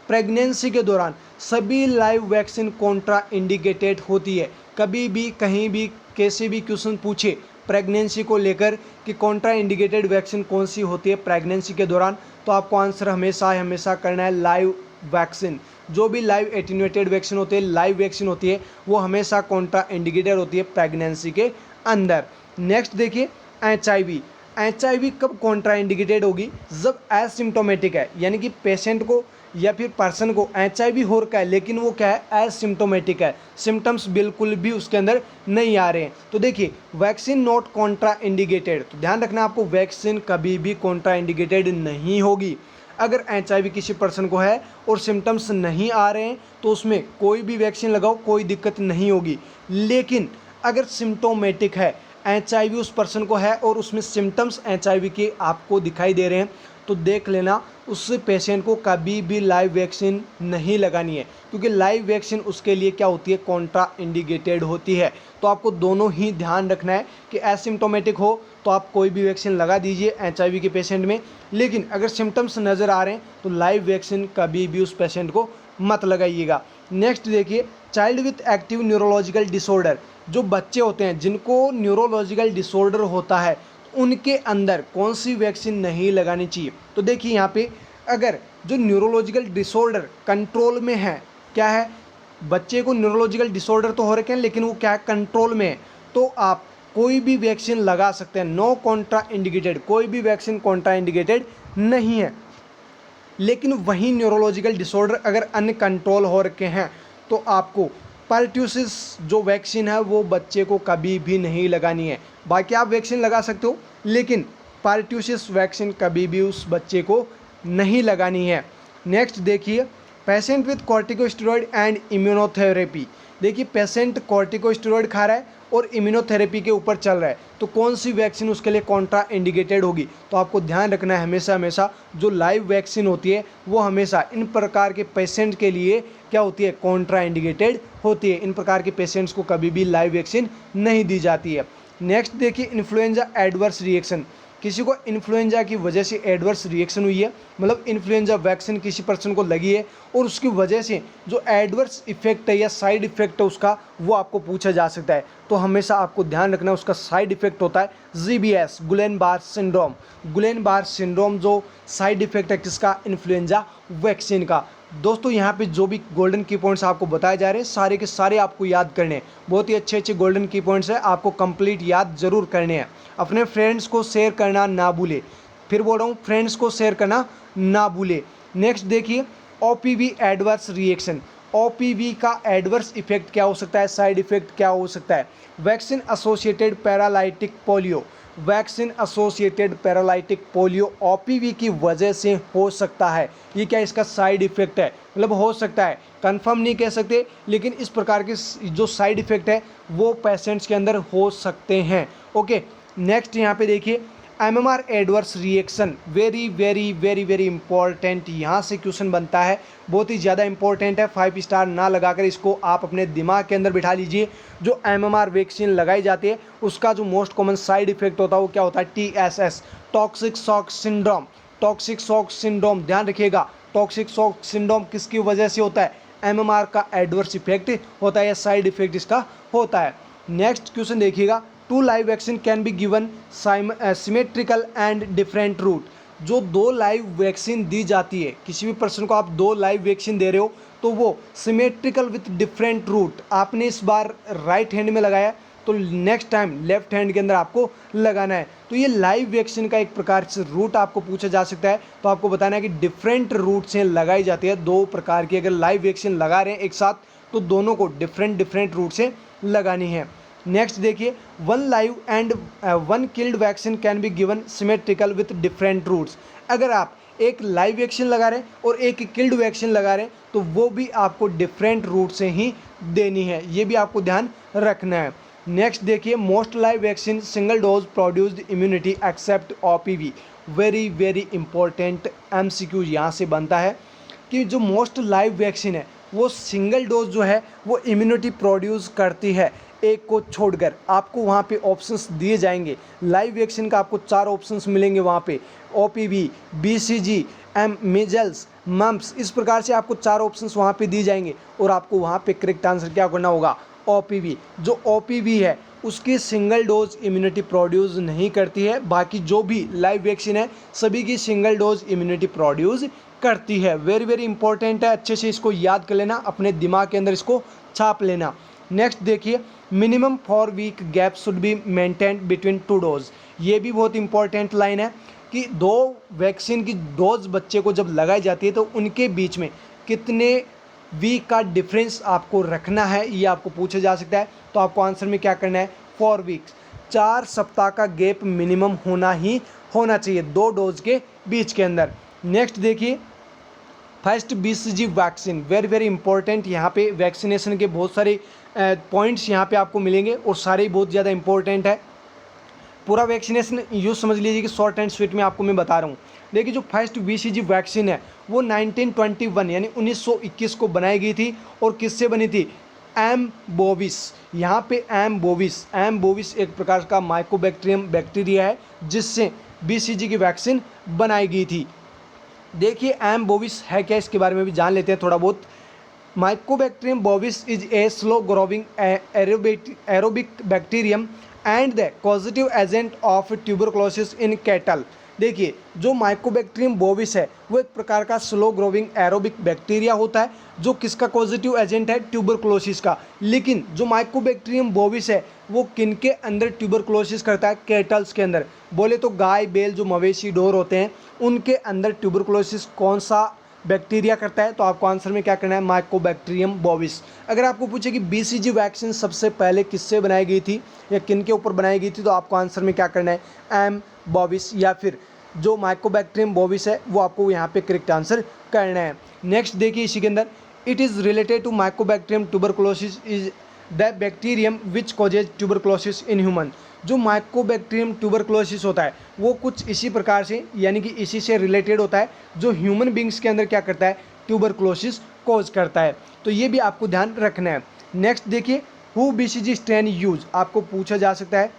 प्रेगनेंसी के दौरान सभी लाइव वैक्सीन कॉन्ट्रा इंडिकेटेड होती है। कभी भी कहीं भी कैसे भी क्वेश्चन पूछे प्रेगनेंसी को लेकर कि कॉन्ट्रा इंडिकेटेड वैक्सीन कौन सी होती है प्रेगनेंसी के दौरान, तो आपको आंसर हमेशा करना है लाइव वैक्सीन। जो भी लाइव एटीन्यूएटेड वैक्सीन होती है, लाइव वैक्सीन होती है, वो हमेशा कॉन्ट्रा इंडिकेटेड होती है प्रेगनेंसी के अंदर। नेक्स्ट देखिए एचआईवी, एचआईवी कब कॉन्ट्रा इंडिकेटेड होगी, जब एसिम्टोमेटिक है, यानी कि पेशेंट को या फिर पर्सन को एचआईवी हो रखा है लेकिन वो क्या है, एसिम्टोमेटिक है, सिम्टम्स बिल्कुल भी उसके अंदर नहीं आ रहे हैं। तो देखिए वैक्सीन नॉट कॉन्ट्रा इंडिकेटेड, तो ध्यान रखना आपको वैक्सीन कभी भी कॉन्ट्रा इंडिकेटेड नहीं होगी। अगर एचआईवी किसी पर्सन को है और सिम्टम्स नहीं आ रहे हैं तो उसमें कोई भी वैक्सीन लगाओ, कोई दिक्कत नहीं होगी। लेकिन अगर सिम्टोमेटिक है, एचआईवी उस पर्सन को है और उसमें सिम्टम्स एचआईवी के आपको दिखाई दे रहे हैं, तो देख लेना उस पेशेंट को कभी भी लाइव वैक्सीन नहीं लगानी है, क्योंकि लाइव वैक्सीन उसके लिए क्या होती है, कॉन्ट्रा इंडिकेटेड होती है। तो आपको दोनों ही ध्यान रखना है कि एसिम्टोमेटिक हो तो आप कोई भी वैक्सीन लगा दीजिए एचआईवी के पेशेंट में, लेकिन अगर सिम्टम्स नज़र आ रहे हैं तो लाइव वैक्सीन कभी भी उस पेशेंट को मत लगाइएगा। नेक्स्ट देखिए child with active neurological disorder, जो बच्चे होते हैं जिनको न्यूरोलॉजिकल डिसऑर्डर होता है उनके अंदर कौन सी वैक्सीन नहीं लगानी चाहिए। तो देखिए यहाँ पे अगर जो न्यूरोलॉजिकल डिसऑर्डर कंट्रोल में है, क्या है, बच्चे को न्यूरोलॉजिकल डिसऑर्डर तो हो रखे हैं लेकिन वो क्या है, कंट्रोल में है, तो आप कोई भी वैक्सीन लगा सकते हैं, नो कॉन्ट्रा इंडिकेटेड, कोई भी वैक्सीन कॉन्ट्रा इंडिकेटेड नहीं है। लेकिन वहीं न्यूरोलॉजिकल डिसऑर्डर अगर अनकंट्रोल हो रखे हैं तो आपको पर्ट्यूसिस जो वैक्सीन है वो बच्चे को कभी भी नहीं लगानी है। बाकी आप वैक्सीन लगा सकते हो लेकिन पर्ट्यूसिस वैक्सीन कभी भी उस बच्चे को नहीं लगानी है। नेक्स्ट देखिए patient with corticosteroid and immunotherapy, देखिए पेशेंट कॉर्टिकोस्टेरॉइड खा रहा है और इम्यूनोथेरेपी के ऊपर चल रहा है, तो कौन सी वैक्सीन उसके लिए कॉन्ट्रा इंडिकेटेड होगी। तो आपको ध्यान रखना है हमेशा जो लाइव वैक्सीन होती है वो हमेशा इन प्रकार के पेशेंट के लिए क्या होती है, कॉन्ट्रा इंडिकेटेड होती है। इन प्रकार के पेशेंट्स को कभी भी लाइव वैक्सीन नहीं दी जाती है। नेक्स्ट देखिए इन्फ्लुएंजा एडवर्स रिएक्शन, किसी को इन्फ्लुएंजा की वजह से एडवर्स रिएक्शन हुई है, मतलब इन्फ्लुएंजा वैक्सीन किसी पर्सन को लगी है और उसकी वजह से जो एडवर्स इफेक्ट है या साइड इफेक्ट है उसका, वो आपको पूछा जा सकता है। तो हमेशा आपको ध्यान रखना है उसका साइड इफेक्ट होता है GBS, गुलेन बार सिंड्रोम। गुलेन बार सिंड्रोम जो साइड इफेक्ट है किसका, इन्फ्लुएंजा वैक्सीन का। दोस्तों यहाँ पे जो भी गोल्डन की पॉइंट्स आपको बताए जा रहे हैं सारे के सारे आपको याद करने हैं, बहुत ही अच्छे अच्छे गोल्डन की पॉइंट्स हैं, आपको कंप्लीट याद जरूर करने हैं। अपने फ्रेंड्स को शेयर करना ना भूले, फिर बोल रहा हूँ फ्रेंड्स को शेयर करना ना भूले। नेक्स्ट देखिए OPV एडवर्स रिएक्शन, OPV का एडवर्स इफेक्ट क्या हो सकता है, साइड इफेक्ट क्या हो सकता है, vaccine associated paralytic polio, vaccine associated paralytic polio OPV की वजह से हो सकता है। ये क्या इसका साइड इफेक्ट है, मतलब हो सकता है, कंफर्म नहीं कह सकते, लेकिन इस प्रकार के जो साइड इफेक्ट है वो पेशेंट्स के अंदर हो सकते हैं। ओके नेक्स्ट यहाँ पे देखिए MMR adverse reaction, very very very very important, यहाँ से क्वेश्चन बनता है, बहुत ही ज़्यादा इंपॉर्टेंट है। 5 स्टार ना लगाकर इसको आप अपने दिमाग के अंदर बिठा लीजिए। जो MMR वैक्सीन लगाई जाती है उसका जो मोस्ट कॉमन साइड इफेक्ट होता है वो क्या होता है, TSS, toxic shock syndrome. Toxic shock syndrome ध्यान रखिएगा, टॉक्सिक शॉक सिंड्रोम किसकी वजह से होता है, MMR का एडवर्स इफेक्ट होता है या साइड इफेक्ट इसका होता है। नेक्स्ट क्वेश्चन देखिएगा 2 live vaccine can be given symmetrical and different route, जो 2 लाइव वैक्सीन दी जाती है, किसी भी पर्सन को आप 2 लाइव वैक्सीन दे रहे हो तो वो सिमेट्रिकल विथ डिफरेंट रूट, आपने इस बार राइट हैंड में लगाया तो नेक्स्ट टाइम लेफ्ट हैंड के अंदर आपको लगाना है। तो ये लाइव वैक्सीन का एक प्रकार से रूट आपको पूछा जा सकता है, तो आपको बताना है कि डिफरेंट रूट से लगाई जाती है। 2 प्रकार की अगर लाइव वैक्सीन लगा रहे हैं एक साथ तो दोनों को डिफरेंट रूट से लगानी है। नेक्स्ट देखिए, 1 live and 1 killed vaccine can be given symmetrical with different routes. अगर आप एक लाइव वैक्सीन लगा रहे हैं और एक किल्ड वैक्सीन लगा रहे हैं तो वो भी आपको डिफरेंट रूट से ही देनी है, ये भी आपको ध्यान रखना है। नेक्स्ट देखिए, most live vaccine single dose produced immunity except OPV। Very important MCQ यहाँ से बनता है कि जो मोस्ट लाइव वैक्सीन है वो सिंगल डोज जो है वो इम्यूनिटी प्रोड्यूस करती है, एक को छोड़कर। आपको वहाँ पे ऑप्शंस दिए जाएंगे, लाइव वैक्सीन का आपको 4 ऑप्शंस मिलेंगे वहाँ पे, OPV, BCG, मीजल्स, मम्प्स, इस प्रकार से आपको 4 ऑप्शंस वहाँ पे दिए जाएंगे और आपको वहाँ पे करेक्ट आंसर क्या करना होगा, OPV। जो OPV है उसकी सिंगल डोज इम्यूनिटी प्रोड्यूस नहीं करती है, बाकी जो भी लाइव वैक्सीन है सभी की सिंगल डोज इम्यूनिटी प्रोड्यूस करती है। वेरी इंपॉर्टेंट है, अच्छे से इसको याद कर लेना, अपने दिमाग के अंदर इसको छाप लेना। नेक्स्ट देखिए, minimum 4 week gap should be maintained between 2 dose. ये भी बहुत इंपॉर्टेंट लाइन है कि 2 वैक्सीन की डोज बच्चे को जब लगाई जाती है तो उनके बीच में कितने वीक का डिफरेंस आपको रखना है, ये आपको पूछा जा सकता है। तो आपको आंसर में क्या करना है, 4 वीक्स, 4 सप्ताह का गैप मिनिमम होना चाहिए 2 डोज के बीच के अंदर। नेक्स्ट देखिए, first BCG vaccine, very important. यहाँ पे वैक्सीनेशन के बहुत सारे पॉइंट्स यहाँ पे आपको मिलेंगे और सारे ही बहुत ज़्यादा इंपॉर्टेंट है। पूरा वैक्सीनेशन यूँ समझ लीजिए कि शॉर्ट एंड स्वीट में आपको मैं बता रहा हूँ। देखिए, जो फर्स्ट BCG वैक्सीन है वो 1921 यानी 1921 को बनाई गई थी और किससे बनी थी, एम बोविस। यहाँ पे एम बोविस एक प्रकार का माइकोबैक्टीरियम बैक्टीरिया है जिससे BCG की वैक्सीन बनाई गई थी। देखिए एम बोविस है क्या, इसके बारे में भी जान लेते हैं थोड़ा बहुत। Mycobacterium bovis is a slow growing aerobic bacterium and the causative agent of tuberculosis in cattle. देखिए, जो माइकोबैक्टीरियम बोविस है वो एक प्रकार का स्लो ग्रोविंग एरोबिक बैक्टीरिया होता है जो किसका पॉजिटिव एजेंट है, ट्यूबरक्लोसिस का। लेकिन जो माइकोबैक्टीरियम बोविस है वो किनके अंदर ट्यूबरक्लोसिस करता है, कैटल्स के अंदर। बोले तो गाय बैल जो मवेशी ढोर होते हैं उनके अंदर ट्यूबरक्लोसिस कौन सा बैक्टीरिया करता है, तो आपको आंसर में क्या करना है, माइकोबैक्टीरियम बोविस। अगर आपको पूछे कि BCG वैक्सीन सबसे पहले किससे बनाई गई थी या किन के ऊपर बनाई गई थी, तो आपको आंसर में क्या करना है, एम बोविस या फिर जो माइकोबैक्टीरियम बोविस है वो आपको यहाँ पे करेक्ट आंसर करना है। नेक्स्ट देखिए इसी के अंदर, it is related to mycobacterium tuberculosis is the bacterium which causes tuberculosis in human. जो माइकोबैक्टीरियम ट्यूबरक्लोसिस होता है वो कुछ इसी प्रकार से यानी कि इसी से रिलेटेड होता है जो ह्यूमन बींग्स के अंदर क्या करता है, ट्यूबरक्लोसिस कॉज करता है। तो ये भी आपको ध्यान रखना है। नेक्स्ट देखिए, हु BCG स्ट्रेन यूज, आपको पूछा जा सकता है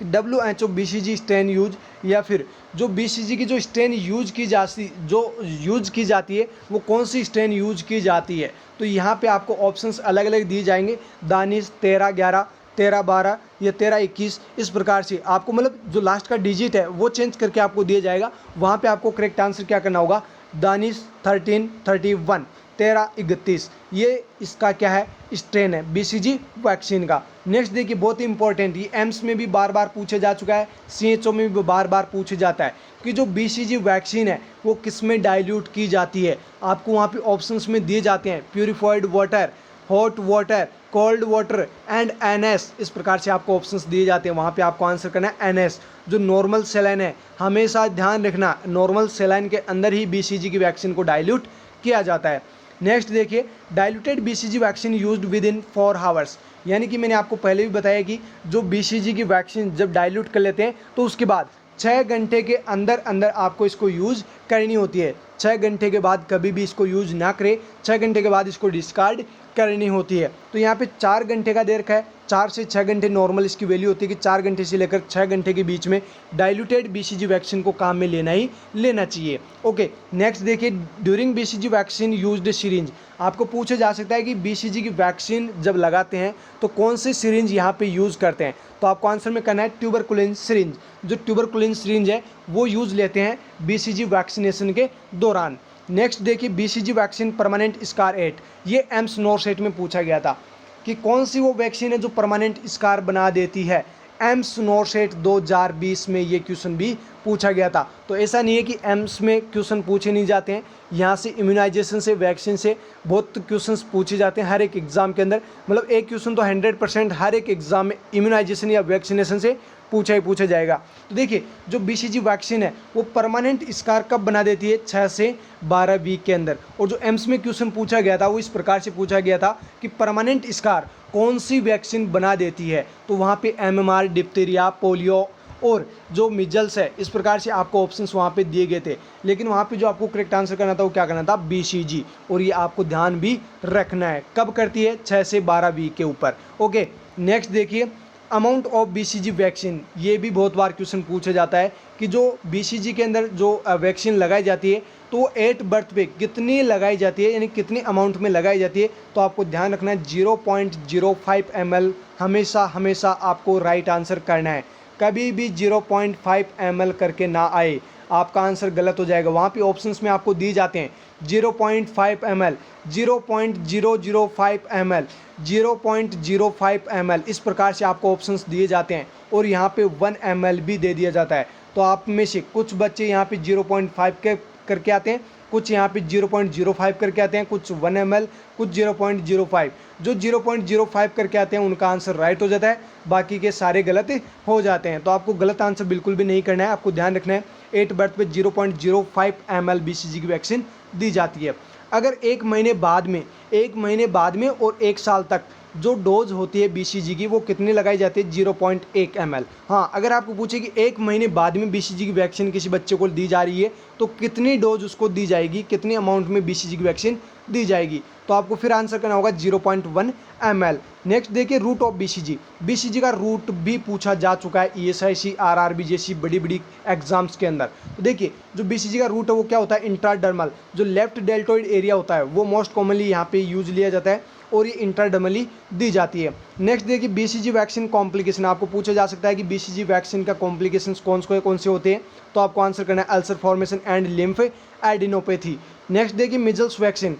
WHO BCG स्ट्रेन यूज या फिर जो BCG की जो स्ट्रेन यूज की जाती है वो कौन सी स्ट्रेन यूज की जाती है। तो यहाँ पे आपको ऑप्शंस अलग अलग दिए जाएंगे, दानिश 1311, 1312 या 1321, इस प्रकार से आपको मतलब जो लास्ट का डिजिट है वो चेंज करके आपको दिया जाएगा। वहाँ पे आपको करेक्ट आंसर क्या करना होगा, दानिश 1331, 1331, ये इसका क्या है, स्ट्रेन है BCG वैक्सीन का। नेक्स्ट देखिए, बहुत ही इंपॉर्टेंट, ये एम्स में भी बार बार पूछा जा चुका है, CHO में भी बार बार पूछा जाता है कि जो BCG वैक्सीन है वो किस में डाइल्यूट की जाती है। आपको वहाँ पे ऑप्शंस में दिए जाते हैं, purified water, hot water, cold water and NS, इस प्रकार से आपको ऑप्शंस दिए जाते हैं। वहाँ पे आपको आंसर करना है NS। जो नॉर्मल सेलाइन है, हमेशा ध्यान रखना नॉर्मल सेलाइन के अंदर ही BCG की वैक्सीन को डाइल्यूट किया जाता है। नेक्स्ट देखिए, diluted BCG vaccine used with in 4 hours, यानी कि मैंने आपको पहले भी बताया कि जो BCG की वैक्सीन जब डाइल्यूट कर लेते हैं तो उसके बाद 6 घंटे के अंदर अंदर आपको इसको यूज़ करनी होती है। 6 घंटे के बाद कभी भी इसको यूज़ ना करें, 6 घंटे के बाद इसको डिस्कार्ड करनी होती है। तो यहाँ पे 4 घंटे का दे रखा है, 4 से 6 घंटे नॉर्मल इसकी वैल्यू होती है कि 4 घंटे से लेकर 6 घंटे के बीच में डाइल्यूटेड बीसीजी वैक्सीन को काम में लेना ही लेना चाहिए। ओके, नेक्स्ट देखिए, during BCG vaccine used syringe. आपको पूछा जा सकता है कि बीसीजी की वैक्सीन जब लगाते हैं तो कौन से सिरिंज यहाँ पे यूज़ करते हैं, तो आपको आंसर में करना है ट्यूबरकुलिन सिरिंज। जो ट्यूबरकुलिन सिरिंज है वो यूज़ लेते हैं बीसीजी वैक्सीनेशन के दौरान। नेक्स्ट देखिए, बीसीजी वैक्सीन परमानेंट स्कार 8, ये एम्स नॉर्सेट में पूछा गया था कि कौन सी वो वैक्सीन है जो परमानेंट स्कार बना देती है। एम्स नॉर्सेट 2020 में ये क्वेश्चन भी पूछा गया था। तो ऐसा नहीं है कि एम्स में क्वेश्चन पूछे नहीं जाते हैं, यहाँ से इम्यूनाइजेशन से, वैक्सीन से बहुत क्वेश्चंस पूछे जाते हैं हर एक एग्ज़ाम के अंदर। मतलब एक क्वेश्चन तो 100% हर एक एग्ज़ाम में इम्यूनाइजेशन या वैक्सीनेशन से पूछा जाएगा। तो देखिए, जो बीसीजी वैक्सीन है वो परमानेंट स्कार कब बना देती है, 6 से 12 वीक के अंदर। और जो एम्स में क्वेश्चन पूछा गया था वो इस प्रकार से पूछा गया था कि परमानेंट स्कार कौन सी वैक्सीन बना देती है, तो वहाँ पे एमएमआर, डिप्थीरिया, पोलियो और जो मिजल्स है, इस प्रकार से आपको ऑप्शंस वहाँ पे दिए गए थे। लेकिन वहाँ पे जो आपको करेक्ट आंसर करना था वो क्या करना था, बीसीजी। और ये आपको ध्यान भी रखना है, कब करती है, 6 से 12 वीक के ऊपर। ओके, नेक्स्ट देखिए, अमाउंट ऑफ बीसीजी वैक्सीन। ये भी बहुत बार क्वेश्चन पूछा जाता है कि जो बीसीजी के अंदर जो वैक्सीन लगाई जाती है तो वो 8 बर्थ पे कितनी लगाई जाती है, यानी कितनी अमाउंट में लगाई जाती है। तो आपको ध्यान रखना है 0.05 ml हमेशा आपको राइट आंसर करना है। कभी भी 0.5 ml करके ना आए, आपका आंसर गलत हो जाएगा। वहाँ पे ऑप्शंस में आपको दिए जाते हैं 0.5 ml, 0.005 ml, 0.05 ml, इस प्रकार से आपको ऑप्शंस दिए जाते हैं। और यहाँ पे 1 ml भी दे दिया जाता है। तो आप में से कुछ बच्चे यहाँ पे 0.5 के करके आते हैं, कुछ यहाँ पे 0.05 करके आते हैं, कुछ 1 ml, कुछ 0.05। जो 0.05 करके आते हैं उनका आंसर राइट हो जाता है, बाकी के सारे गलत हो जाते हैं। तो आपको गलत आंसर बिल्कुल भी नहीं करना है, आपको ध्यान रखना है 8 बर्थ पे 0.05 ml बीसीजी की वैक्सीन दी जाती है। अगर एक महीने बाद में और 1 साल तक जो डोज होती है बीसीजी की वो कितनी लगाई जाती है, 0.1 ml। हाँ, अगर आपको पूछे कि 1 महीने बाद में बीसीजी की वैक्सीन किसी बच्चे को दी जा रही है तो कितनी डोज उसको दी जाएगी, कितनी अमाउंट में बीसीजी की वैक्सीन दी जाएगी, तो आपको फिर आंसर करना होगा 0.1 ml। नेक्स्ट देखिए, रूट ऑफ बीसीजी का रूट भी पूछा जा चुका है ईएसआईसी, आरआरबी जैसी बड़ी एग्जाम्स के अंदर। तो देखिए, जो बीसीजी का रूट है वो क्या होता है, इंट्राडर्मल। जो लेफ्ट डेल्टोइड एरिया होता है वो मोस्ट कॉमनली यहाँ पे यूज लिया जाता है और ये इंट्राडर्मली दी जाती है। नेक्स्ट देखिए, बीसीजी वैक्सीन कॉम्प्लिकेशन। आपको पूछा जा सकता है कि बीसीजी वैक्सीन का कॉम्प्लिकेशन कौन से होते हैं, तो आपको आंसर करना है ulcer formation and lymphadenopathy. Next देखिए, measles vaccine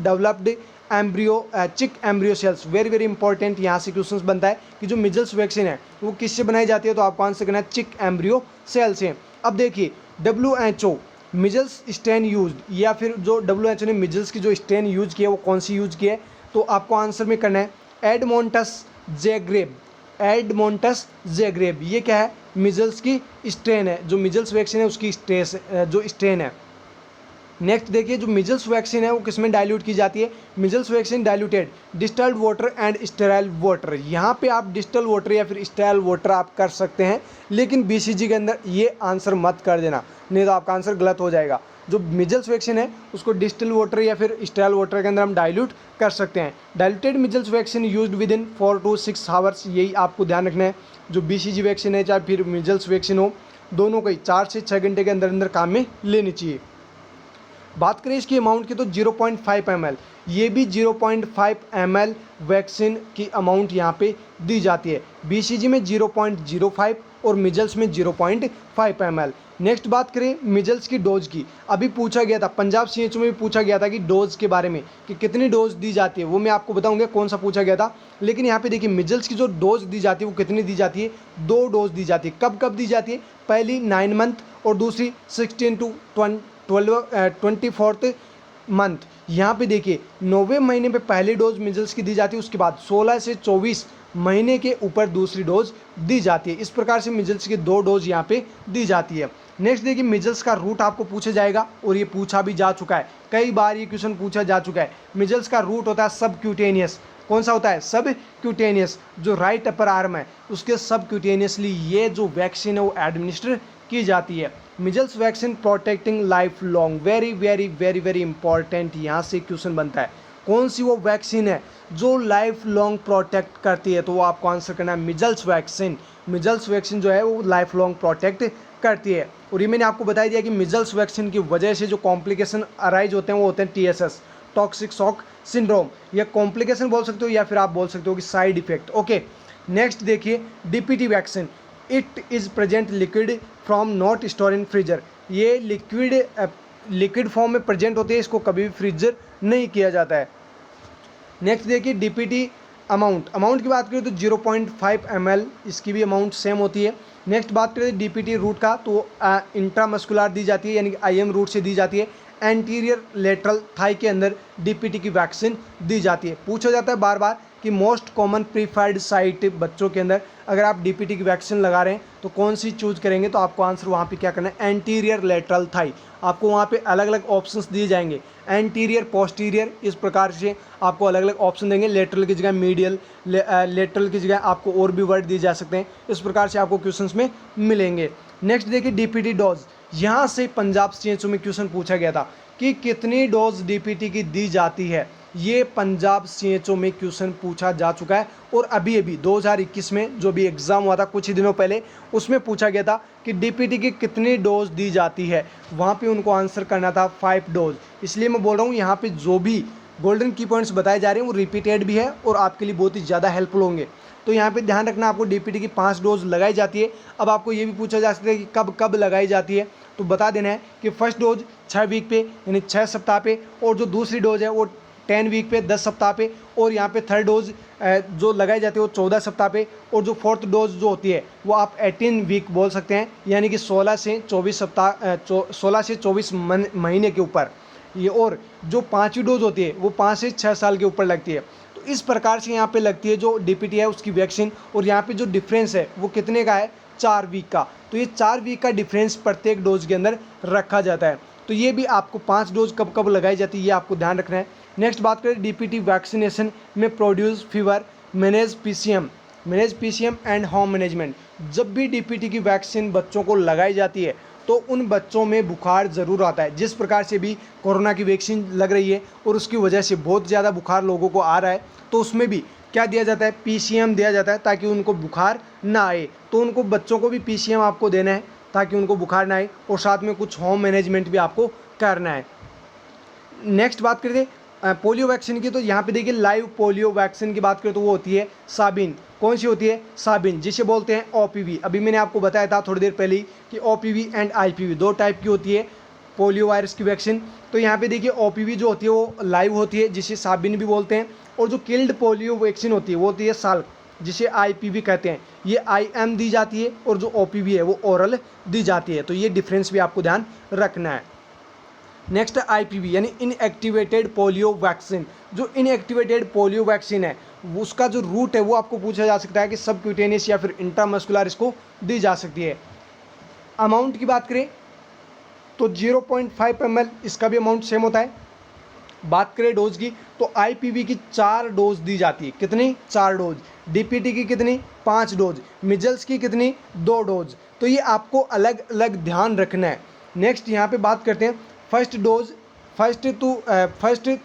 developed embryo chick embryo cells. Very important यहाँ से क्वेश्चन बनता है कि जो मिजल्स वैक्सीन है वो किससे बनाई जाती है, तो आपको आंसर करना है चिक एम्ब्रियो सेल से। अब देखिए, WHO मिजल्स स्ट्रेन यूज्ड, या फिर जो WHO ने मिजल्स की जो स्ट्रेन यूज की है वो कौन सी यूज की है, तो आपको आंसर में करना है एडमोंटस ज़ेग्रेब। ये क्या है, मिजल्स की स्ट्रेन है, जो मिजल्स वैक्सीन है उसकी जो स्ट्रेन है। नेक्स्ट देखिए, जो मिजल्स वैक्सीन है वो किसमें डाइल्यूट की जाती है, measles vaccine diluted distilled water and sterile water. यहाँ पे आप डिस्टल वाटर या फिर स्टेराइल वाटर आप कर सकते हैं, लेकिन बीसीजी के अंदर ये आंसर मत कर देना, नहीं तो आपका आंसर गलत हो जाएगा। जो मिजल्स वैक्सीन है उसको डिस्टल वाटर या फिर स्टेराइल वाटर के अंदर हम डाइल्यूट कर सकते हैं। Diluted measles vaccine used with in 4 to 6 hours, यही आपको ध्यान रखना है। जो बीसीजी वैक्सीन है चाहे फिर मिजल्स वैक्सीन हो, दोनों को ही 4 से 6 घंटे के अंदर काम में लेनी चाहिए। बात करें इसकी अमाउंट की तो 0.5 ml, ये भी 0.5 ml वैक्सीन की अमाउंट यहाँ पे दी जाती है। बीसीजी में 0.05 और मिजल्स में 0.5 ml। नेक्स्ट बात करें मिजल्स की डोज की, अभी पूछा गया था पंजाब CHO में भी पूछा गया था कि डोज के बारे में कि कितनी डोज दी जाती है, वो मैं आपको बताऊंगा कौन सा पूछा गया था। लेकिन यहाँ पे देखिए, मिजल्स की जो डोज दी जाती है वो कितनी दी जाती है, 2 डोज दी जाती है। कब दी जाती है, पहली 9 मंथ और दूसरी 16 to 24th मंथ। यहाँ पे देखिए, 9वें महीने पे पहली डोज मिजल्स की दी जाती है, उसके बाद 16 से 24 महीने के ऊपर दूसरी डोज दी जाती है। इस प्रकार से मिजल्स की 2 डोज यहाँ पे दी जाती है। नेक्स्ट देखिए, मिजल्स का रूट आपको पूछा जाएगा और ये पूछा भी जा चुका है, कई बार ये क्वेश्चन पूछा जा चुका है। मिजल्स का रूट होता है सबक्यूटेनियस। कौन सा होता है, सबक्यूटेनियस। जो राइट अपर आर्म है उसके सबक्यूटेनियसली ये जो वैक्सीन है वो एडमिनिस्टर की जाती है। Measles vaccine protecting life long, very important यहाँ से क्वेश्चन बनता है। कौन सी वो वैक्सीन है जो लाइफ लॉन्ग प्रोटेक्ट करती है? तो वो आपको आंसर करना है मिजल्स वैक्सीन। मिजल्स वैक्सीन जो है वो लाइफ लॉन्ग प्रोटेक्ट करती है। और ये मैंने आपको बता दिया कि मिजल्स वैक्सीन की वजह से जो कॉम्प्लिकेशन अराइज होते हैं वो होते हैं TSS, टॉक्सिक शॉक सिंड्रोम। या कॉम्प्लिकेशन बोल सकते हो या फिर आप बोल सकते हो कि साइड इफेक्ट। ओके, नेक्स्ट देखिए DPT vaccine. It is present liquid from not store in freezer. ये लिक्विड फॉर्म में प्रेजेंट होती है, इसको कभी भी फ्रीजर नहीं किया जाता है। नेक्स्ट देखिए DPT अमाउंट की बात करें तो 0.5 ml इसकी भी अमाउंट सेम होती है। नेक्स्ट बात करें DPT रूट का, तो इंट्रामस्कुलर दी जाती है यानी कि IM रूट से दी जाती है। एंटीरियर लेटरल थाई के अंदर DPT की वैक्सीन दी जाती है। पूछा जाता है बार बार कि मोस्ट कॉमन प्रीफर्ड साइट बच्चों के अंदर अगर आप DPT की वैक्सीन लगा रहे हैं तो कौन सी चूज करेंगे? तो आपको आंसर वहाँ पे क्या करना है, एंटीरियर लेटरल थाई। आपको वहाँ पे अलग अलग ऑप्शंस दिए जाएंगे, एंटीरियर पोस्टीरियर, इस प्रकार से आपको अलग अलग ऑप्शन देंगे। लेटरल की जगह मीडियल, लेटरल की जगह आपको और भी वर्ड दिए जा सकते हैं। इस प्रकार से आपको क्वेश्चंस में मिलेंगे। नेक्स्ट देखिए DPT डोज। यहाँ से पंजाब CHO में क्वेश्चन पूछा गया था कि कितनी डोज DPT की दी जाती है। ये पंजाब CHO में क्वेश्चन पूछा जा चुका है और अभी 2021 में जो भी एग्ज़ाम हुआ था कुछ ही दिनों पहले, उसमें पूछा गया था कि DPT की कितनी डोज दी जाती है। वहाँ पे उनको आंसर करना था 5 डोज। इसलिए मैं बोल रहा हूँ यहाँ पे जो भी गोल्डन की पॉइंट्स बताए जा रहे हैं वो रिपीटेड भी है और आपके लिए बहुत ही ज़्यादा हेल्पफुल होंगे। तो यहाँ पे ध्यान रखना, आपको DPT की 5 डोज लगाई जाती है। अब आपको ये भी पूछा जा सकता है कि कब कब लगाई जाती है, तो बता देना है कि फर्स्ट डोज 6 वीक पे यानी 6 सप्ताह पे, और जो दूसरी डोज है वो 10 वीक पे 10 सप्ताह पे, और यहाँ पे थर्ड डोज जो लगाई जाती है वो 14 सप्ताह पे, और जो फोर्थ डोज जो होती है वो आप 18 वीक बोल सकते हैं यानी कि 16 से 24 महीने के ऊपर ये। और जो 5वीं डोज होती है वो 5 से 6 साल के ऊपर लगती है। तो इस प्रकार से यहाँ पे लगती है जो DPT है उसकी वैक्सीन। और यहाँ पे जो डिफरेंस है वो कितने का है, 4 वीक का। तो ये 4 वीक का डिफरेंस प्रत्येक डोज के अंदर रखा जाता है। तो ये भी आपको 5 डोज कब कब लगाई जाती है ये आपको ध्यान रखना है। नेक्स्ट बात करें DPT वैक्सीनेशन में produce fever, manage PCM and home management. जब भी DPT की वैक्सीन बच्चों को लगाई जाती है तो उन बच्चों में बुखार ज़रूर आता है। जिस प्रकार से भी कोरोना की वैक्सीन लग रही है और उसकी वजह से बहुत ज़्यादा बुखार लोगों को आ रहा है, तो उसमें भी क्या दिया जाता है, PCM दिया जाता है ताकि उनको बुखार ना आए। तो उनको बच्चों को भी PCM आपको देना है ताकि उनको बुखार ना आए, और साथ में कुछ होम मैनेजमेंट भी आपको करना है। नेक्स्ट बात करते पोलियो वैक्सीन की, तो यहाँ पे देखिए लाइव पोलियो वैक्सीन की बात करें तो वो होती है साबिन। कौन सी होती है, साबिन, जिसे बोलते हैं OPV। अभी मैंने आपको बताया था थोड़ी देर पहले ही कि OPV एंड IPV 2 टाइप की होती है पोलियो वायरस की वैक्सीन। तो यहाँ पे देखिए OPV जो होती है वो लाइव होती है जिसे साबिन भी बोलते हैं, और जो किल्ड पोलियो वैक्सीन होती है वो होती है साल्क, जिसे IPV कहते हैं। ये IM दी जाती है और जो OPV है वो ओरल दी जाती है। तो ये डिफरेंस भी आपको ध्यान रखना है। नेक्स्ट IPV यानी इनएक्टिवेटेड पोलियो वैक्सीन। जो इनएक्टिवेटेड पोलियो वैक्सीन है उसका जो रूट है वो आपको पूछा जा सकता है कि सबक्यूटेनियस या फिर इंट्रामस्कुलर इसको दी जा सकती है। अमाउंट की बात करें तो 0.5 ml इसका भी अमाउंट सेम होता है। बात करें डोज की तो IPV की 4 डोज दी जाती है। कितनी, 4 डोज। DPT की कितनी, 5 डोज। मिजल्स की कितनी, 2 डोज। तो ये आपको अलग अलग ध्यान रखना है। नेक्स्ट यहाँ पे बात करते हैं फर्स्ट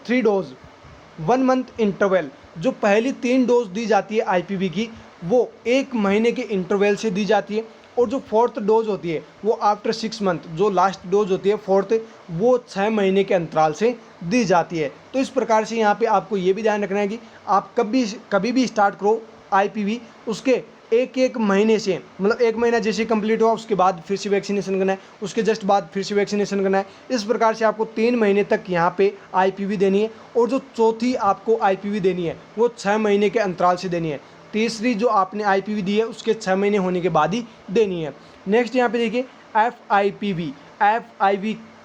3 डोज 1 मंथ इंटरवल। जो पहली 3 डोज दी जाती है IPV की वो 1 महीने के इंटरवल से दी जाती है, और जो फोर्थ डोज होती है वो आफ्टर 6 मंथ, जो लास्ट डोज होती है फोर्थ, वो 6 महीने के अंतराल से दी जाती है। तो इस प्रकार से यहाँ पे आपको ये भी ध्यान रखना है कि आप कभी भी स्टार्ट करो IPV, उसके एक महीने से, मतलब 1 महीना जैसे कंप्लीट हुआ उसके बाद फिर से वैक्सीनेशन करना है, उसके जस्ट बाद फिर से वैक्सीनेशन करना है। इस प्रकार से आपको 3 महीने तक यहाँ पे IPV देनी है, और जो चौथी आपको IPV देनी है वो 6 महीने के अंतराल से देनी है। तीसरी जो आपने IPV दी है उसके 6 महीने होने के बाद ही देनी है। नेक्स्ट यहाँ पे देखिए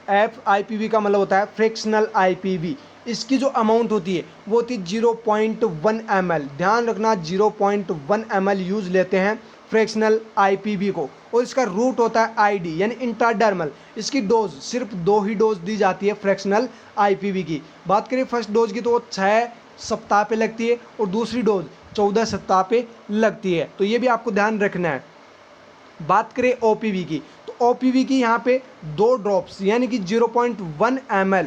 FIPV का मतलब होता है फ्रैक्शनल IPV। इसकी जो अमाउंट होती है वो होती है 0.1 ml। ध्यान रखना 0.1 ml यूज़ लेते हैं फ्रैक्शनल IPV को, और इसका रूट होता है ID यानी इंट्राडर्मल। इसकी डोज सिर्फ 2 ही डोज दी जाती है फ्रैक्शनल IPV की। बात करें फर्स्ट डोज की तो वो 6 सप्ताह पे लगती है, और दूसरी डोज 14 सप्ताह पे लगती है। तो ये भी आपको ध्यान रखना है। बात करें OPV की तो OPV की यहाँ पे 2 ड्रॉप्स यानी कि 0.1 ml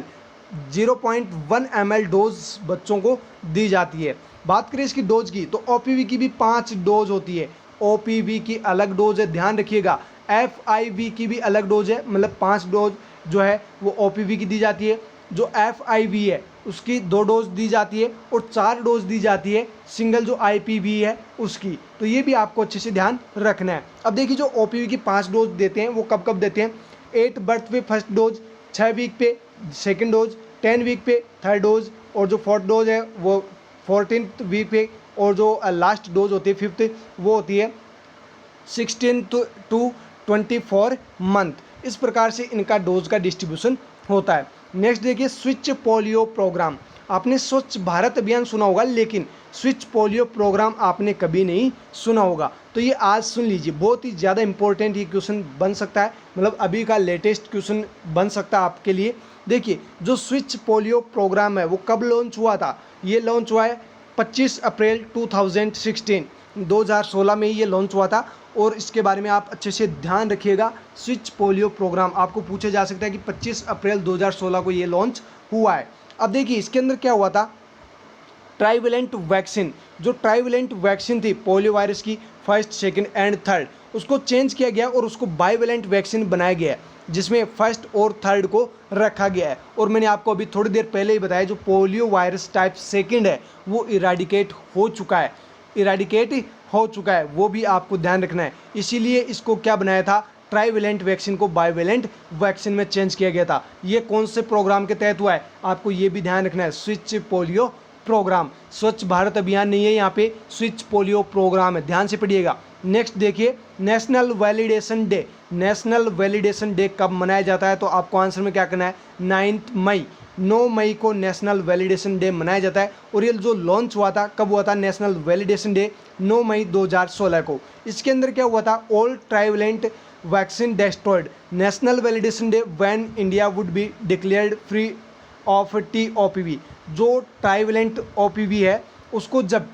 0.1 ml डोज बच्चों को दी जाती है। बात करें इसकी डोज की तो OPV की भी 5 डोज होती है। OPV की अलग डोज है, ध्यान रखिएगा। FIV की भी अलग डोज है, मतलब 5 डोज जो है वो OPV की दी जाती है। जो FIV है उसकी 2 डोज दी जाती है और 4 डोज दी जाती है सिंगल जो IPV है उसकी। तो ये भी आपको अच्छे से ध्यान रखना है। अब देखिए जो OPV की 5 डोज देते हैं वो कब कब देते हैं। 8 बर्थ पे फर्स्ट डोज, 6 वीक पे सेकेंड डोज, 10 वीक पे थर्ड डोज, और जो फोर्थ डोज है वो 14th वीक पे, और जो लास्ट डोज होती है 5th वो होती है 16 to 24 मंथ। इस प्रकार से इनका डोज का डिस्ट्रीब्यूशन होता है। नेक्स्ट देखिए स्विच पोलियो प्रोग्राम। आपने स्वच्छ भारत अभियान सुना होगा, लेकिन स्विच पोलियो प्रोग्राम आपने कभी नहीं सुना होगा। तो ये आज सुन लीजिए, बहुत ही ज़्यादा इंपॉर्टेंट ये क्वेश्चन बन सकता है, मतलब अभी का लेटेस्ट क्वेश्चन बन सकता है आपके लिए। देखिए जो स्विच पोलियो प्रोग्राम है वो कब लॉन्च हुआ था। ये लॉन्च हुआ है 25 अप्रैल 2016 में ये लॉन्च हुआ था। और इसके बारे में आप अच्छे से ध्यान रखिएगा। स्विच पोलियो प्रोग्राम आपको पूछा जा सकता है कि 25 अप्रैल 2016 को ये लॉन्च हुआ है। अब देखिए इसके अंदर क्या हुआ था, ट्राइवेलेंट वैक्सीन, जो ट्राइवेलेंट वैक्सीन थी पोलियो वायरस की फर्स्ट, सेकंड एंड थर्ड, उसको चेंज किया गया और उसको बाइवेलेंट वैक्सीन बनाया गया है, जिसमें फर्स्ट और थर्ड को रखा गया है। और मैंने आपको अभी थोड़ी देर पहले ही बताया जो पोलियो वायरस टाइप सेकंड है वो इराडिकेट हो चुका है, वो भी आपको ध्यान रखना है। इसीलिए इसको क्या बनाया था, ट्राइवेलेंट वैक्सीन को बाइवेलेंट वैक्सीन में चेंज किया गया था। ये कौन से प्रोग्राम के तहत हुआ है, आपको ये भी ध्यान रखना है। स्विच पोलियो प्रोग्राम, स्वच्छ भारत अभियान नहीं है, यहाँ पे स्विच पोलियो प्रोग्राम है, ध्यान से पढ़िएगा। नेक्स्ट देखिए national validation day. National validation day कब मनाया जाता है, तो आपको आंसर में क्या करना है, 9 मई को नेशनल वैलिडेशन डे मनाया जाता है। और ये जो लॉन्च हुआ था कब हुआ था, नेशनल वैलिडेशन डे 9 मई 2016 को। इसके अंदर क्या हुआ था, all trivalent vaccine destroyed, national validation day when India would be declared free of TOPV। जो ट्राइवेलेंट OPV है उसको जब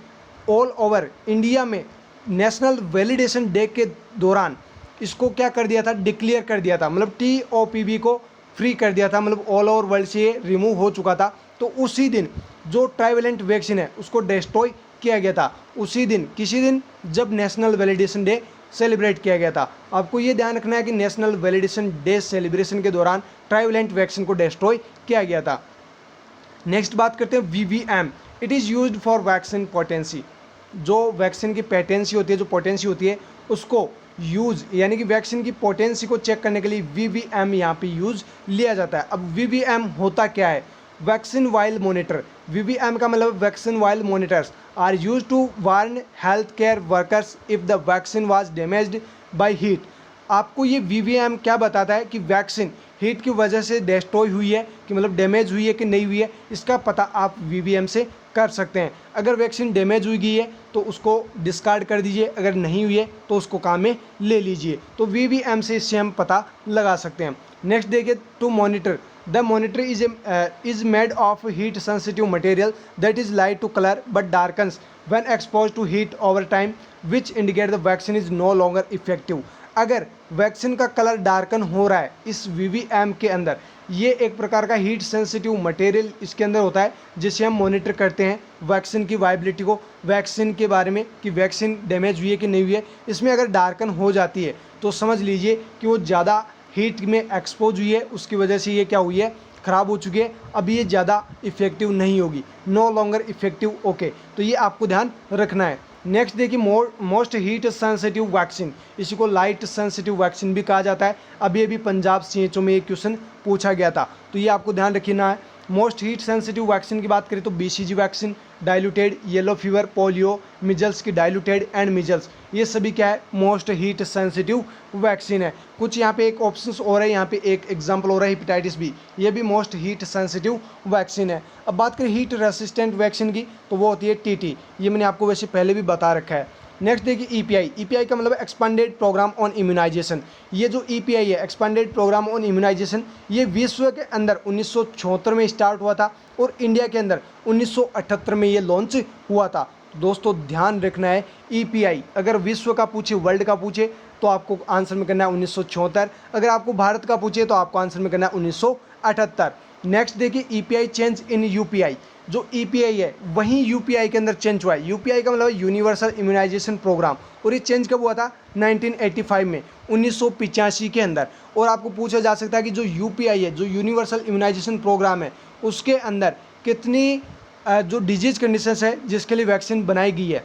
ऑल ओवर इंडिया में नेशनल वैलिडेशन डे के दौरान इसको क्या कर दिया था, डिक्लेयर कर दिया था, मतलब TOPV को फ्री कर दिया था, मतलब ऑल ओवर वर्ल्ड से ये रिमूव हो चुका था। तो उसी दिन जो ट्राइवेलेंट वैक्सीन है उसको डिस्ट्रॉय किया गया था, उसी दिन, किसी दिन जब नेशनल वैलिडेशन डे सेलिब्रेट किया गया था। आपको ये ध्यान रखना है कि नेशनल वैलिडेशन डे सेलिब्रेशन के दौरान ट्राइवेलेंट वैक्सीन को डिस्ट्रॉय किया गया था। नेक्स्ट बात करते हैं VVM। It is used for vaccine potency. जो वैक्सीन की पेटेंसी होती है, जो पोटेंसी होती है उसको यूज़, यानी कि वैक्सीन की पोटेंसी को चेक करने के लिए VVM यहाँ पे यूज़ लिया जाता है। अब VVM होता क्या है, वैक्सीन वाइल मोनिटर। VVM का मतलब vaccine vial monitors are use to warn health care workers if the vaccine was damaged by heat. आपको ये VVM क्या बताता है कि वैक्सीन हीट की वजह से डिस्ट्रॉय हुई है, कि मतलब डैमेज हुई है कि नहीं हुई है, इसका पता आप VVM से कर सकते हैं। अगर वैक्सीन डैमेज हुई गई है तो उसको डिस्कार्ड कर दीजिए, अगर नहीं हुई है तो उसको काम में ले लीजिए। तो VVM से इससे हम पता लगा सकते हैं। नेक्स्ट देखिए to monitor. The monitor is made of heat sensitive material that is light to color but darkens when exposed to heat over time, which indicate the vaccine is no longer effective। अगर vaccine का colour darken हो रहा है इस VVM के अंदर, ये एक प्रकार का हीट सेंसिटिव मटेरियल इसके अंदर होता है जिसे हम मॉनिटर करते हैं वैक्सीन की वाइबिलिटी को, वैक्सीन के बारे में कि वैक्सीन डैमेज हुई है कि नहीं हुई है। इसमें अगर डार्कन हो जाती है तो समझ लीजिए कि वो ज़्यादा हीट में एक्सपोज हुई है, उसकी वजह से ये क्या हुई है, ख़राब हो चुकी है, अब ये ज़्यादा इफेक्टिव नहीं होगी, नो लॉन्गर इफेक्टिव। ओके, तो ये आपको ध्यान रखना है। नेक्स्ट देखिए मोस्ट हीट सेंसिटिव वैक्सीन, इसी को लाइट सेंसिटिव वैक्सीन भी कहा जाता है। अभी पंजाब CHO में एक क्वेश्चन पूछा गया था, तो ये आपको ध्यान रखना है। मोस्ट हीट सेंसिटिव वैक्सीन की बात करें तो BCG vaccine, diluted, yellow fever, polio, measles की डाइल्यूटेड एंड मिजल्स, ये सभी क्या है, मोस्ट हीट सेंसिटिव वैक्सीन है। कुछ यहाँ पे एक ऑप्शंस और है, यहाँ पे एक एग्जांपल हो रहा है हेपेटाइटिस बी, ये भी मोस्ट हीट सेंसिटिव वैक्सीन है। अब बात करें हीट रेसिस्टेंट वैक्सीन की तो वो होती है TT, ये मैंने आपको वैसे पहले भी बता रखा है। नेक्स्ट देखिए EPI का मतलब एक्सपांडेड प्रोग्राम ऑन इम्यूनाइजेशन। ये जो EPI है, एक्सपांडेड प्रोग्राम ऑन इम्यूनाइजेशन, ये विश्व के अंदर 1976 में स्टार्ट हुआ था और इंडिया के अंदर 1978 में ये लॉन्च हुआ था। दोस्तों ध्यान रखना है, EPI अगर विश्व का पूछे, वर्ल्ड का पूछे तो आपको आंसर में करना है 1976, अगर आपको भारत का पूछे तो आपको आंसर में करना है 1978। नेक्स्ट देखिए ईपीआई चेंज इन यूपीआई, जो ईपीआई है वहीं यूपीआई के अंदर चेंज हुआ है। यूपीआई का मतलब यूनिवर्सल इम्यूनाइजेशन प्रोग्राम, और ये चेंज कब हुआ था 1985 में, 1985 के अंदर। और आपको पूछा जा सकता है कि जो यूपीआई है, जो यूनिवर्सल इम्यूनाइजेशन प्रोग्राम है, उसके अंदर कितनी जो डिजीज कंडीशंस है जिसके लिए वैक्सीन बनाई गई है,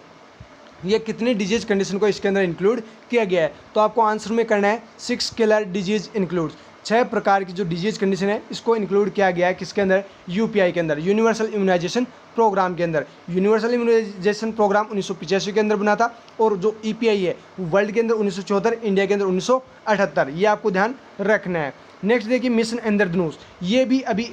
ये कितनी डिजीज कंडीशन को इसके अंदर इंक्लूड किया गया है। तो आपको आंसर में करना है 6 किलर डिजीज इंक्लूड्स, 6 प्रकार की जो डिजीज कंडीशन है इसको इंक्लूड किया गया है किसके अंदर, यूपीआई के अंदर, यूनिवर्सल इम्यूनाइजेशन प्रोग्राम के अंदर। यूनिवर्सल इम्यूनाइजेशन प्रोग्राम 1985 के अंदर बना था, और जो ईपीआई है वर्ल्ड के अंदर 1974, इंडिया के अंदर 1978, ये आपको ध्यान रखना है। नेक्स्ट देखिए मिशन इंद्रधनुष, ये भी अभी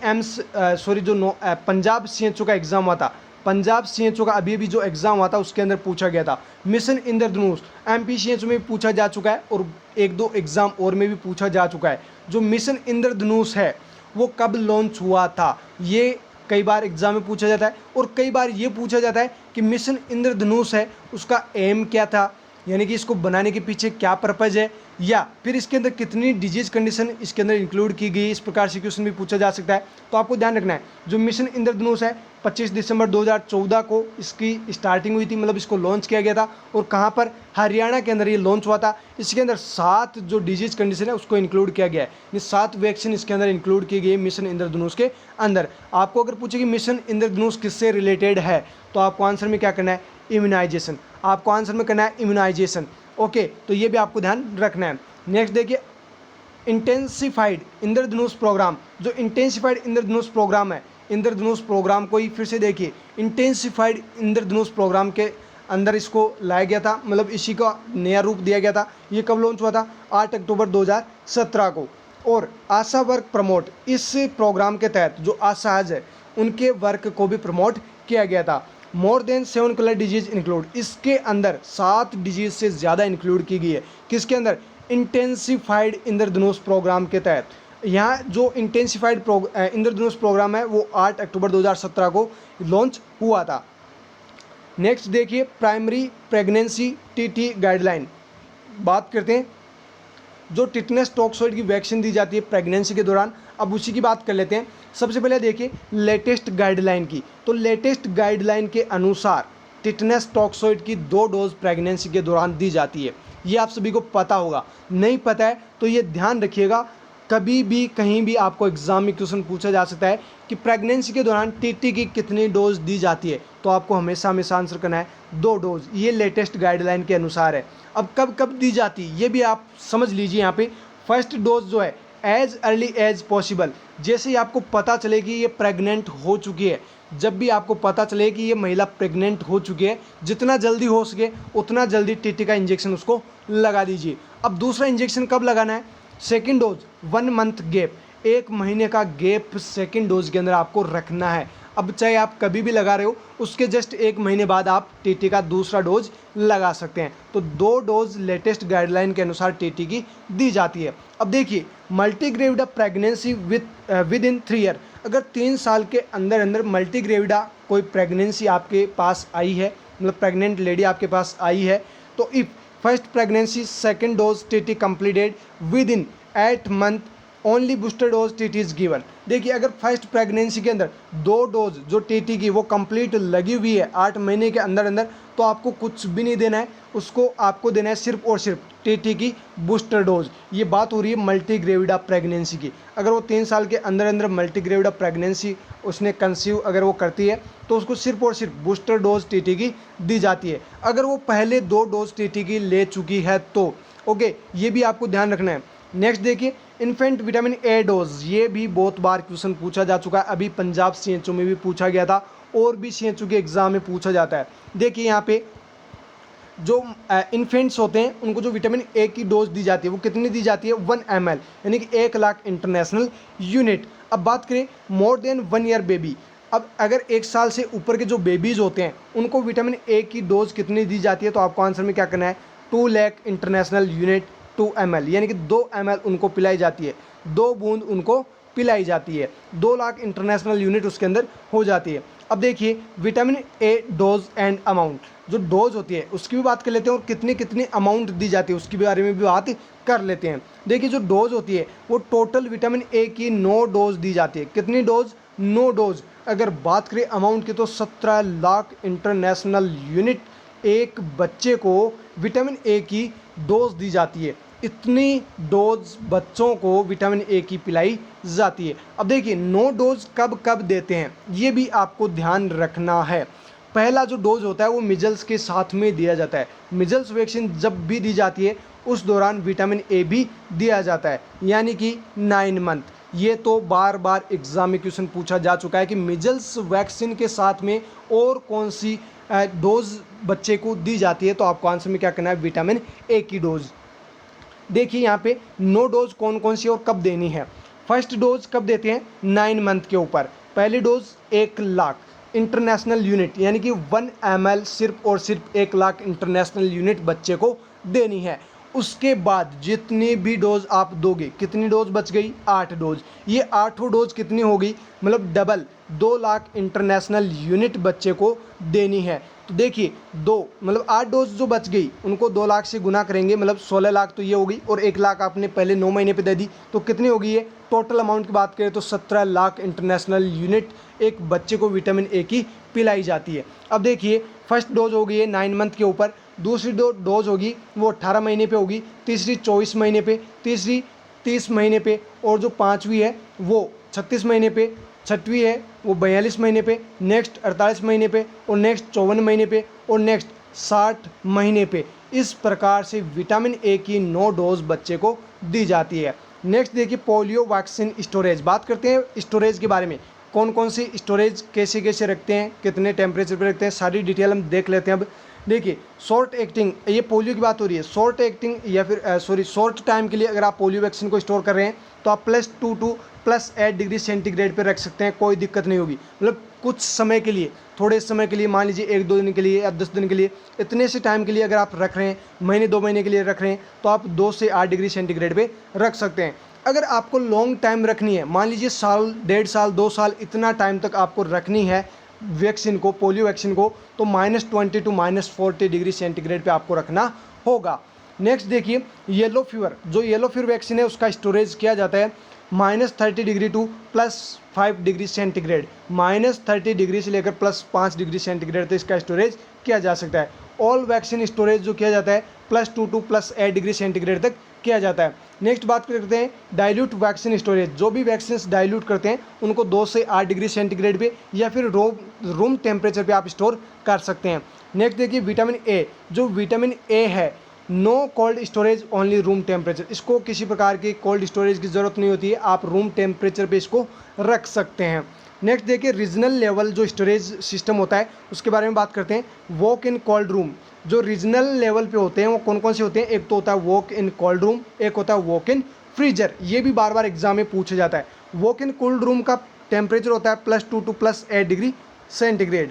पंजाब सीएचओ का एग्जाम हुआ था, पंजाब सीएचओ का अभी जो एग्जाम हुआ था उसके अंदर पूछा गया था। मिशन इंद्रधनुष एमपी सीएचओ में भी पूछा जा चुका है, और एक दो एग्जाम और में भी पूछा जा चुका है। जो मिशन इंद्रधनुष है वो कब लॉन्च हुआ था, ये कई बार एग्जाम में पूछा जाता है, और कई बार ये पूछा जाता है कि मिशन इंद्रधनुष है उसका एम क्या था, यानी कि इसको बनाने के पीछे क्या पर्पज़ है, या फिर इसके अंदर कितनी डिजीज कंडीशन इसके अंदर इंक्लूड की गई, इस प्रकार से क्वेश्चन भी पूछा जा सकता है। तो आपको ध्यान रखना है जो मिशन इंद्रधनुष है 25 दिसंबर 2014 को इसकी स्टार्टिंग हुई थी, मतलब इसको लॉन्च किया गया था, और कहाँ पर, हरियाणा के अंदर ये लॉन्च हुआ था। इसके अंदर 7 जो डिजीज कंडीशन है उसको इंक्लूड किया गया है, ये 7 वैक्सीन इसके अंदर इंक्लूड की गई है मिशन इंद्रधनुष के अंदर। आपको अगर पूछे कि मिशन इंद्रधनुष किससे रिलेटेड है, तो आपको आंसर में क्या करना है, इम्यूनाइजेशन, आपको आंसर में करना है इम्यूनाइजेशन। ओके, तो ये भी आपको ध्यान रखना है। नेक्स्ट देखिए इंटेंसिफाइड इंद्रधनुष प्रोग्राम, जो इंटेंसिफाइड इंद्रधनुष प्रोग्राम है, इंद्रधनुष प्रोग्राम को ही फिर से देखिए, इंटेंसिफाइड इंद्रधनुष प्रोग्राम के अंदर इसको लाया गया था, मतलब इसी का नया रूप दिया गया था। ये कब लॉन्च हुआ था, 8 अक्टूबर 2017 को। और आशा वर्क प्रमोट, इस प्रोग्राम के तहत जो आशाज है उनके वर्क को भी प्रमोट किया गया था। More than 7 colour disease include, इसके अंदर 7 डिजीज से ज़्यादा इंक्लूड की गई है, किसके अंदर, इंटेंसिफाइड इंद्रधनुष प्रोग्राम के तहत। यहाँ जो इंटेंसिफाइड इंद्रधनुष प्रोग्राम है वो 8 अक्टूबर 2017 को लॉन्च हुआ था। नेक्स्ट देखिए प्राइमरी प्रेगनेंसी टीटी गाइडलाइन, बात करते हैं जो टिटनेस टॉक्सोइड की वैक्सीन दी जाती है प्रेगनेंसी के दौरान, अब उसी की बात कर लेते हैं। सबसे पहले देखिए लेटेस्ट गाइडलाइन की, तो लेटेस्ट गाइडलाइन के अनुसार टिटनेस टॉक्सोइड की 2 डोज प्रेगनेंसी के दौरान दी जाती है। ये आप सभी को पता होगा, नहीं पता है तो ये ध्यान रखिएगा, कभी भी कहीं भी आपको एग्जाम में क्वेश्चन पूछा जा सकता है कि प्रेगनेंसी के दौरान टीटी की कितनी डोज दी जाती है, तो आपको हमेशा हमेशा आंसर करना है 2 डोज, ये लेटेस्ट गाइडलाइन के अनुसार है। अब कब कब दी जाती है ये भी आप समझ लीजिए। यहाँ पे फर्स्ट डोज जो है एज अर्ली एज पॉसिबल, जैसे ही आपको पता चले कि ये प्रेग्नेंट हो चुकी है, जब भी आपको पता चले कि ये महिला प्रेग्नेंट हो चुकी है, जितना जल्दी हो सके उतना जल्दी टीटी का इंजेक्शन उसको लगा दीजिए। अब दूसरा इंजेक्शन कब लगाना है, सेकेंड डोज 1 मंथ गैप, 1 महीने का गैप सेकेंड डोज के अंदर आपको रखना है। अब चाहे आप कभी भी लगा रहे हो, उसके जस्ट 1 महीने बाद आप टीटी का दूसरा डोज लगा सकते हैं। तो 2 डोज लेटेस्ट गाइडलाइन के अनुसार टीटी की दी जाती है। अब देखिए मल्टीग्रेविडा प्रेगनेंसी विद इन 3 ईयर, अगर 3 साल के अंदर अंदर मल्टीग्रेविडा कोई प्रेगनेंसी आपके पास आई है, मतलब प्रेग्नेंट लेडी आपके पास आई है, तो if first pregnancy second dose TT completed with in 8 month only booster dose TT is given. देखिए अगर फर्स्ट प्रेगनेंसी के अंदर 2 डोज जो टीटी की वो कंप्लीट लगी हुई है 8 महीने के अंदर अंदर, तो आपको कुछ भी नहीं देना है, उसको आपको देना है सिर्फ और सिर्फ टीटी की बूस्टर डोज। ये बात हो रही है मल्टीग्रेविडा प्रेगनेंसी की। अगर वो 3 साल के अंदर अंदर मल्टीग्रेविडा प्रेगनेंसी उसने कंसीव अगर वो करती है, तो उसको सिर्फ और सिर्फ बूस्टर डोज टीटी की दी जाती है। अगर वो पहले 2 डोज टीटी की ले चुकी है तो ओके, ये भी आपको ध्यान रखना है। नेक्स्ट देखिए इन्फेंट विटामिन ए डोज, ये भी बहुत बार क्वेश्चन पूछा जा चुका है, अभी पंजाब सीएचओ में भी पूछा गया था, और भी सीएचओ के एग्जाम में पूछा जाता है। देखिए यहाँ पे जो इन्फेंट्स होते हैं उनको जो विटामिन ए की डोज दी जाती है वो कितनी दी जाती है, 1 ml, यानी कि 1 लाख इंटरनेशनल यूनिट। अब बात करें मोर देन 1 ईयर बेबी, अब अगर 1 साल से ऊपर के जो बेबीज़ होते हैं उनको विटामिन ए की डोज कितनी दी जाती है, तो आपको आंसर में क्या करना है, 2 लाख इंटरनेशनल यूनिट 2 ml, यानी कि 2 ml उनको पिलाई जाती है, 2 बूंद उनको पिलाई जाती है। 2 लाख इंटरनेशनल यूनिट उसके अंदर हो जाती है। अब देखिए vitamin A dose and amount, जो डोज होती है उसकी भी बात कर लेते हैं और कितनी कितनी अमाउंट दी जाती है उसके बारे में भी बात कर लेते हैं। देखिए जो डोज होती है वो टोटल विटामिन ए की 9 डोज दी जाती है। कितनी डोज? 9 डोज। अगर बात करें अमाउंट की तो 17 लाख इंटरनेशनल यूनिट एक बच्चे को विटामिन ए की डोज दी जाती है। इतनी डोज बच्चों को विटामिन ए की पिलाई जाती है। अब देखिए 9 डोज कब कब देते हैं ये भी आपको ध्यान रखना है। पहला जो डोज होता है वो मिजल्स के साथ में दिया जाता है। मिजल्स वैक्सीन जब भी दी जाती है उस दौरान विटामिन ए भी दिया जाता है, यानी कि 9 मंथ। ये तो बार बार एग्जाम में क्वेश्चन पूछा जा चुका है कि मिजल्स वैक्सीन के साथ में और कौन सी डोज बच्चे को दी जाती है, तो आपको आंसर में क्या करना है? विटामिन ए की डोज। देखिए यहाँ पे 9 डोज कौन कौन सी और कब देनी है। फर्स्ट डोज कब देते हैं? 9 मंथ के ऊपर। पहली डोज 1 लाख इंटरनेशनल यूनिट, यानी कि 1 ml सिर्फ और सिर्फ 1 लाख इंटरनेशनल यूनिट बच्चे को देनी है। उसके बाद जितनी भी डोज आप दोगे, कितनी डोज बच गई? 8 डोज। ये 8 डोज कितनी होगी? मतलब डबल 2 लाख इंटरनेशनल यूनिट बच्चे को देनी है। तो देखिए 2 मतलब 8 डोज जो बच गई उनको 2 लाख से गुना करेंगे, मतलब 16 लाख तो ये होगी, और 1 लाख आपने पहले 9 महीने पे दे दी तो कितनी होगी ये? टोटल अमाउंट की बात करें तो 17 लाख इंटरनेशनल यूनिट एक बच्चे को विटामिन ए की पिलाई जाती है। अब देखिए फर्स्ट डोज होगी ये 9 मंथ के ऊपर, दूसरी डोज होगी वो 18 महीने पे होगी, तीसरी 24 महीने पे, तीसरी 30 महीने पे, और जो पाँचवीं है वो 36 महीने पे, छठवीं है वो 42 महीने पे, नेक्स्ट 48 महीने पे, और नेक्स्ट 54 महीने पे, और नेक्स्ट 60 महीने पे। इस प्रकार से विटामिन ए की 9 डोज बच्चे को दी जाती है। नेक्स्ट देखिए पोलियो वैक्सीन स्टोरेज। बात करते हैं स्टोरेज के बारे में, कौन कौन सी स्टोरेज कैसे कैसे रखते हैं, कितने टेम्परेचर पे रखते हैं, सारी डिटेल हम देख लेते हैं। अब देखिए शॉर्ट एक्टिंग, ये पोलियो की बात हो रही है, शॉर्ट एक्टिंग या फिर शॉर्ट टाइम के लिए अगर आप पोलियो वैक्सीन को स्टोर कर रहे हैं तो आप +2 टू +8 डिग्री सेंटीग्रेड पे रख सकते हैं, कोई दिक्कत नहीं होगी। मतलब कुछ समय के लिए, थोड़े समय के लिए, मान लीजिए 1-2 दिन के लिए या 10 दिन के लिए, इतने से टाइम के लिए अगर आप रख रहे हैं, महीने 2 महीने के लिए रख रहे हैं, तो आप 2 से 8 डिग्री सेंटीग्रेड पे रख सकते हैं। अगर आपको लॉन्ग टाइम रखनी है, मान लीजिए साल, 1.5 साल, 2 साल, इतना टाइम तक आपको रखनी है वैक्सीन को, पोलियो वैक्सीन को, तो -20 टू -40 डिग्री सेंटीग्रेड पे आपको रखना होगा। नेक्स्ट देखिए येलो फीवर, जो येलो फीवर वैक्सीन है उसका स्टोरेज किया जाता है -30 degree to +5 degree centigrade, -30 degree से लेकर +5 डिग्री सेंटीग्रेड तक इसका स्टोरेज किया जा सकता है। ऑल वैक्सीन स्टोरेज जो किया जाता है +2 टू +8 डिग्री सेंटीग्रेड तक किया जाता है। नेक्स्ट बात करते हैं डाइल्यूट वैक्सीन स्टोरेज, जो भी वैक्सीन डाइल्यूट करते हैं उनको 2 से 8 डिग्री सेंटीग्रेड पे या फिर रूम टेम्परेचर पे आप स्टोर कर सकते हैं। नेक्स्ट देखिए विटामिन ए, जो विटामिन ए है no cold storage, only room temperature, इसको किसी प्रकार की कोल्ड स्टोरेज की ज़रूरत नहीं होती है, आप रूम टेम्परेचर पे इसको रख सकते हैं। नेक्स्ट देखिए रीजनल लेवल जो स्टोरेज सिस्टम होता है उसके बारे में बात करते हैं। वॉक इन कोल्ड रूम, जो रीजनल लेवल पे होते हैं वो कौन कौन से होते हैं? एक तो होता है वॉक इन कोल्ड रूम, एक होता है वॉक इन फ्रीजर। ये भी बार बार एग्जाम में पूछा जाता है। वॉक इन कोल्ड रूम का टेम्परेचर होता है +2 टू +8 डिग्री सेंटीग्रेड,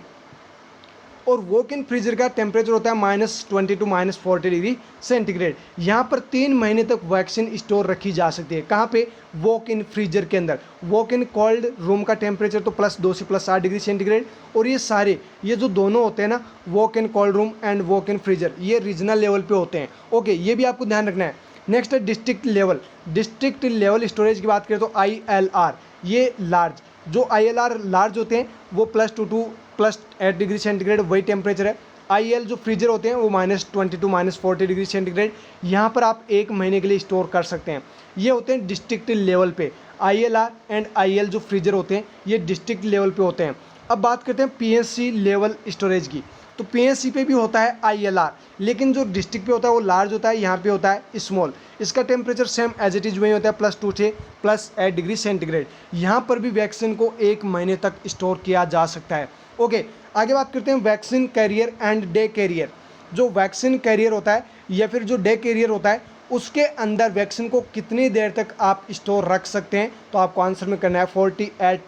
और वॉक इन फ्रीजर का टेम्परेचर होता है -20 टू -40 डिग्री सेंटीग्रेड। यहाँ पर 3 महीने तक वैक्सीन स्टोर रखी जा सकती है। कहाँ पे? वॉक इन फ्रीजर के अंदर। वॉक इन कोल्ड रूम का टेम्परेचर तो +2 से +8 डिग्री सेंटीग्रेड, और ये जो दोनों होते हैं ना, walk in cold room and walk in freezer, ये रीजनल लेवल पे होते हैं। ओके, ये भी आपको ध्यान रखना है। नेक्स्ट है district level. District level storage की बात करें तो ILR, ये लार्ज, जो ILR लार्ज होते हैं वो +2 टू +8 डिग्री सेंटीग्रेड वही टेम्परेचर है। IL जो फ्रीजर होते हैं वो -20 टू -40 डिग्री सेंटीग्रेड, यहाँ पर आप 1 महीने के लिए स्टोर कर सकते हैं। ये होते हैं डिस्ट्रिक्ट लेवल पे। ILR एंड IL जो फ्रीजर होते हैं ये डिस्ट्रिक्ट लेवल पे होते हैं। अब बात करते हैं PSC लेवल स्टोरेज की, तो PSC पे भी होता है ILR, लेकिन जो डिस्ट्रिक्ट पे होता है वो लार्ज होता है, यहाँ पे होता है स्मॉल। इसका temperature same as it is वही होता है +2 से +8 डिग्री सेंटीग्रेड। यहाँ पर भी वैक्सीन को 1 महीने तक स्टोर किया जा सकता है। ओके, आगे बात करते हैं vaccine carrier and day carrier. जो वैक्सीन कैरियर होता है या फिर जो डे कैरियर होता है उसके अंदर वैक्सीन को कितनी देर तक आप स्टोर रख सकते हैं, तो आपको आंसर में करना है 48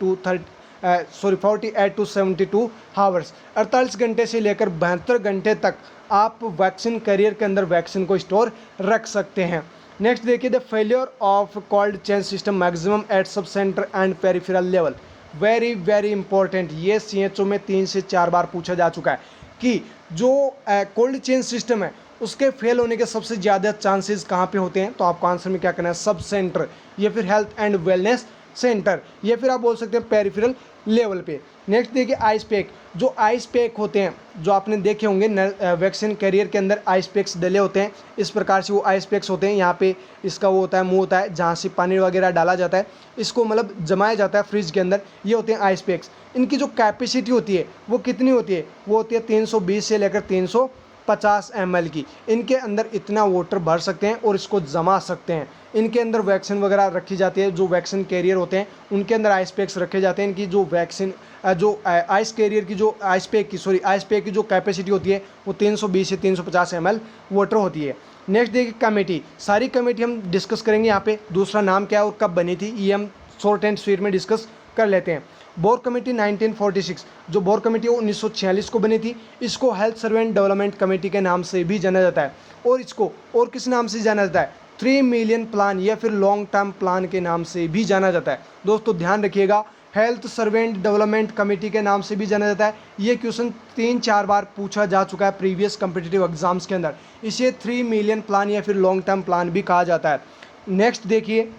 टू 72 हावर्स, 48 घंटे से लेकर 72 घंटे तक आप वैक्सीन कैरियर के अंदर वैक्सीन को स्टोर रख सकते हैं। नेक्स्ट देखिए, the failure of cold chain system maximum at sub centre and peripheral level. Very very important, ये CHO में 3 से 4 बार पूछा जा चुका है कि जो कोल्ड चेन सिस्टम है उसके फेल होने के सबसे ज़्यादा चांसेस कहाँ पे होते हैं। तो आपको आंसर में क्या करना है, सब सेंटर या फिर हेल्थ एंड वेलनेस सेंटर या फिर आप बोल सकते हैं पेरिफेरल लेवल पे। नेक्स्ट देखिए, आइस पैक। जो आइस पैक होते हैं, जो आपने देखे होंगे वैक्सीन कैरियर के अंदर आइस पैक्स डले होते हैं, इस प्रकार से वो आइस पैक्स होते हैं। यहाँ पे इसका वो होता है, मुंह होता है जहाँ से पानी वगैरह डाला जाता है, इसको मतलब जमाया जाता है फ्रिज के अंदर, ये होते हैं आइस पैक्स। इनकी जो कैपेसिटी होती है वो कितनी होती है, वो होती है 320 से लेकर 350 ml की। इनके अंदर इतना वाटर भर सकते हैं और इसको जमा सकते हैं। इनके अंदर वैक्सीन वगैरह रखी जाती है, जो वैक्सीन कैरियर होते हैं उनके अंदर आइस पैक्स रखे जाते हैं। इनकी जो वैक्सीन जो आइस कैरियर की जो आइस पैक की जो कैपेसिटी होती है वो 320 से 350 ml वाटर होती है। नेक्स्ट देखिए, कमेटी। सारी कमेटी हम डिस्कस करेंगे यहाँ पे, दूसरा नाम क्या है और कब बनी थी ये हम शॉर्ट एंड स्वीट में डिस्कस कर लेते हैं। बोर कमेटी 1946, जो बोर कमेटी वो 1946 को बनी थी। इसको हेल्थ सर्वेंट डेवलपमेंट कमेटी के नाम से भी जाना जाता है और इसको और किस नाम से जाना जाता है, 3 मिलियन प्लान या फिर लॉन्ग टर्म प्लान के नाम से भी जाना जाता है। दोस्तों ध्यान रखिएगा, हेल्थ सर्वेंट डेवलपमेंट कमेटी के नाम से भी जाना जाता है। ये क्वेश्चन 3-4 बार पूछा जा चुका है प्रीवियस कम्पिटिटिव एग्जाम्स के अंदर। इसे 3 मिलियन प्लान या फिर लॉन्ग टर्म प्लान भी कहा जाता है। नेक्स्ट देखिए,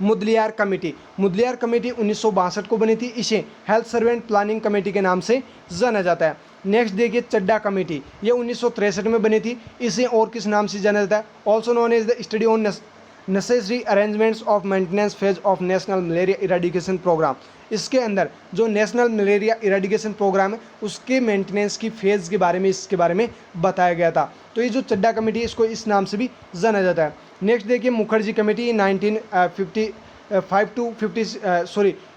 मुदलियार कमेटी। मुदलियार कमेटी 1962 को बनी थी। इसे हेल्थ सर्वेंट प्लानिंग कमेटी के नाम से जाना जाता है। नेक्स्ट देखिए, चड्डा कमेटी, ये 1963 में बनी थी। इसे और किस नाम से जाना जाता है, also known as the study on necessary arrangements of maintenance phase of national malaria eradication programme. इसके अंदर जो नेशनल मलेरिया इरेडिकेशन प्रोग्राम है उसके मेंटेनेंस की फेज़ के बारे में इसके बारे में बताया गया था। तो ये जो चड्डा कमेटी है इसको इस नाम से भी जाना जाता है। नेक्स्ट देखिए, मुखर्जी कमेटी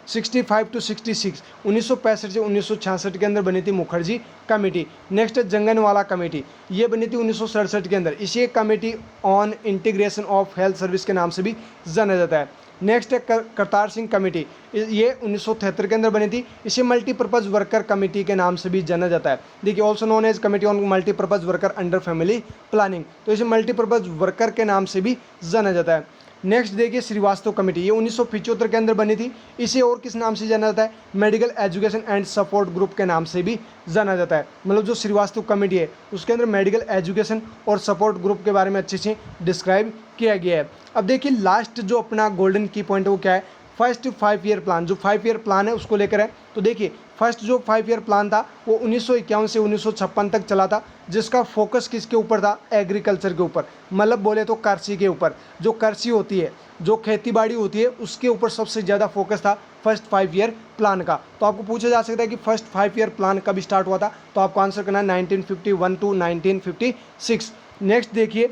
65 टू 66 1965 से 1966 के अंदर बनी थी मुखर्जी कमेटी। नेक्स्ट है जंगनवाला कमेटी, ये बनी थी 1967 के अंदर। इसे committee on integration of health service के नाम से भी जाना जाता है। नेक्स्ट है करतार सिंह कमेटी, ये 1973 के अंदर बनी थी। इसे मल्टीपर्पज़ वर्कर कमेटी के नाम से भी जाना जाता है। देखिए, also known as committee on multipurpose worker under family planning, तो इसे मल्टीपर्पज़ वर्कर के नाम से भी जाना जाता है। नेक्स्ट देखिए, श्रीवास्तव कमेटी, ये 1975 के अंदर बनी थी। इसे और किस नाम से जाना जाता है, medical education and support group के नाम से भी जाना जाता है। मतलब जो श्रीवास्तव कमेटी है उसके अंदर मेडिकल एजुकेशन और सपोर्ट ग्रुप के बारे में अच्छे से डिस्क्राइब किया गया है। अब देखिए, लास्ट जो अपना गोल्डन की पॉइंट है वो क्या है, फर्स्ट 5 ईयर प्लान। जो 5 ईयर प्लान है उसको लेकर है। तो देखिए, फर्स्ट जो 5 ईयर प्लान था वो 1951 से 1956 तक चला था, जिसका फोकस किसके ऊपर था, एग्रीकल्चर के ऊपर, मतलब बोले तो कृषि के ऊपर। जो कृषि होती है, जो खेतीबाड़ी होती है, उसके ऊपर सबसे ज़्यादा फोकस था फर्स्ट 5 ईयर प्लान का। तो आपको पूछा जा सकता है कि फर्स्ट 5 ईयर प्लान कब स्टार्ट हुआ था, तो आपको आंसर करना है 1951 टू 1956। नेक्स्ट देखिए,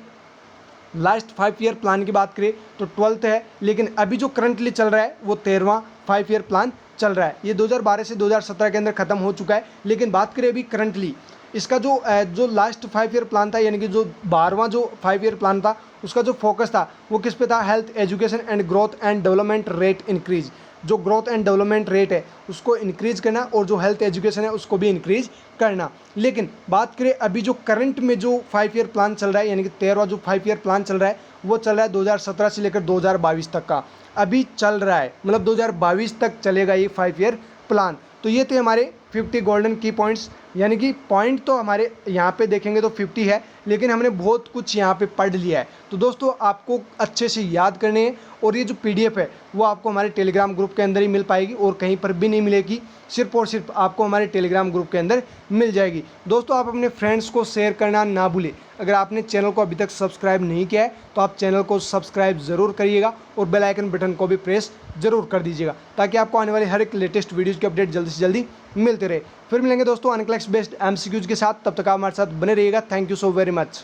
लास्ट 5 ईयर प्लान की बात करें तो 12th है, लेकिन अभी जो करंटली चल रहा है वो 13वां 5 ईयर प्लान चल रहा है। ये 2012 से 2017 के अंदर खत्म हो चुका है। लेकिन बात करें अभी करंटली, इसका जो लास्ट 5 ईयर प्लान था, यानी कि जो 12वां जो 5 ईयर प्लान था, उसका जो फोकस था वो किस पे था, health education and growth and development rate increase. जो ग्रोथ एंड डेवलपमेंट रेट है उसको इंक्रीज करना और जो हेल्थ एजुकेशन है उसको भी इंक्रीज करना। लेकिन बात करें अभी जो करंट में जो 5 ईयर प्लान चल रहा है, यानी कि 13वां जो 5 ईयर प्लान चल रहा है वो चल रहा है 2017 से लेकर 2022 तक का अभी चल रहा है। मतलब 2022 तक चलेगा ये 5 ईयर प्लान। तो ये थे हमारे 50 गोल्डन की पॉइंट्स, यानी कि पॉइंट तो हमारे यहाँ पे देखेंगे तो 50 है, लेकिन हमने बहुत कुछ यहाँ पे पढ़ लिया है। तो दोस्तों आपको अच्छे से याद करने हैं और ये जो PDF है वो आपको हमारे टेलीग्राम ग्रुप के अंदर ही मिल पाएगी और कहीं पर भी नहीं मिलेगी, सिर्फ और सिर्फ आपको हमारे टेलीग्राम ग्रुप के अंदर मिल जाएगी। दोस्तों आप अपने फ्रेंड्स को शेयर करना ना भूलें। अगर आपने चैनल को अभी तक सब्सक्राइब नहीं किया है तो आप चैनल को सब्सक्राइब ज़रूर करिएगा और बेल आइकन बटन को भी प्रेस ज़रूर कर दीजिएगा, ताकि आपको आने वाली हर एक लेटेस्ट वीडियोज़ की अपडेट जल्दी से जल्दी मिलते रहे। फिर मिलेंगे दोस्तों अनक्लैक्स बेस्ड MCQs के साथ, तब तक आप हमारे साथ बने रहिएगा। Thank you so very much.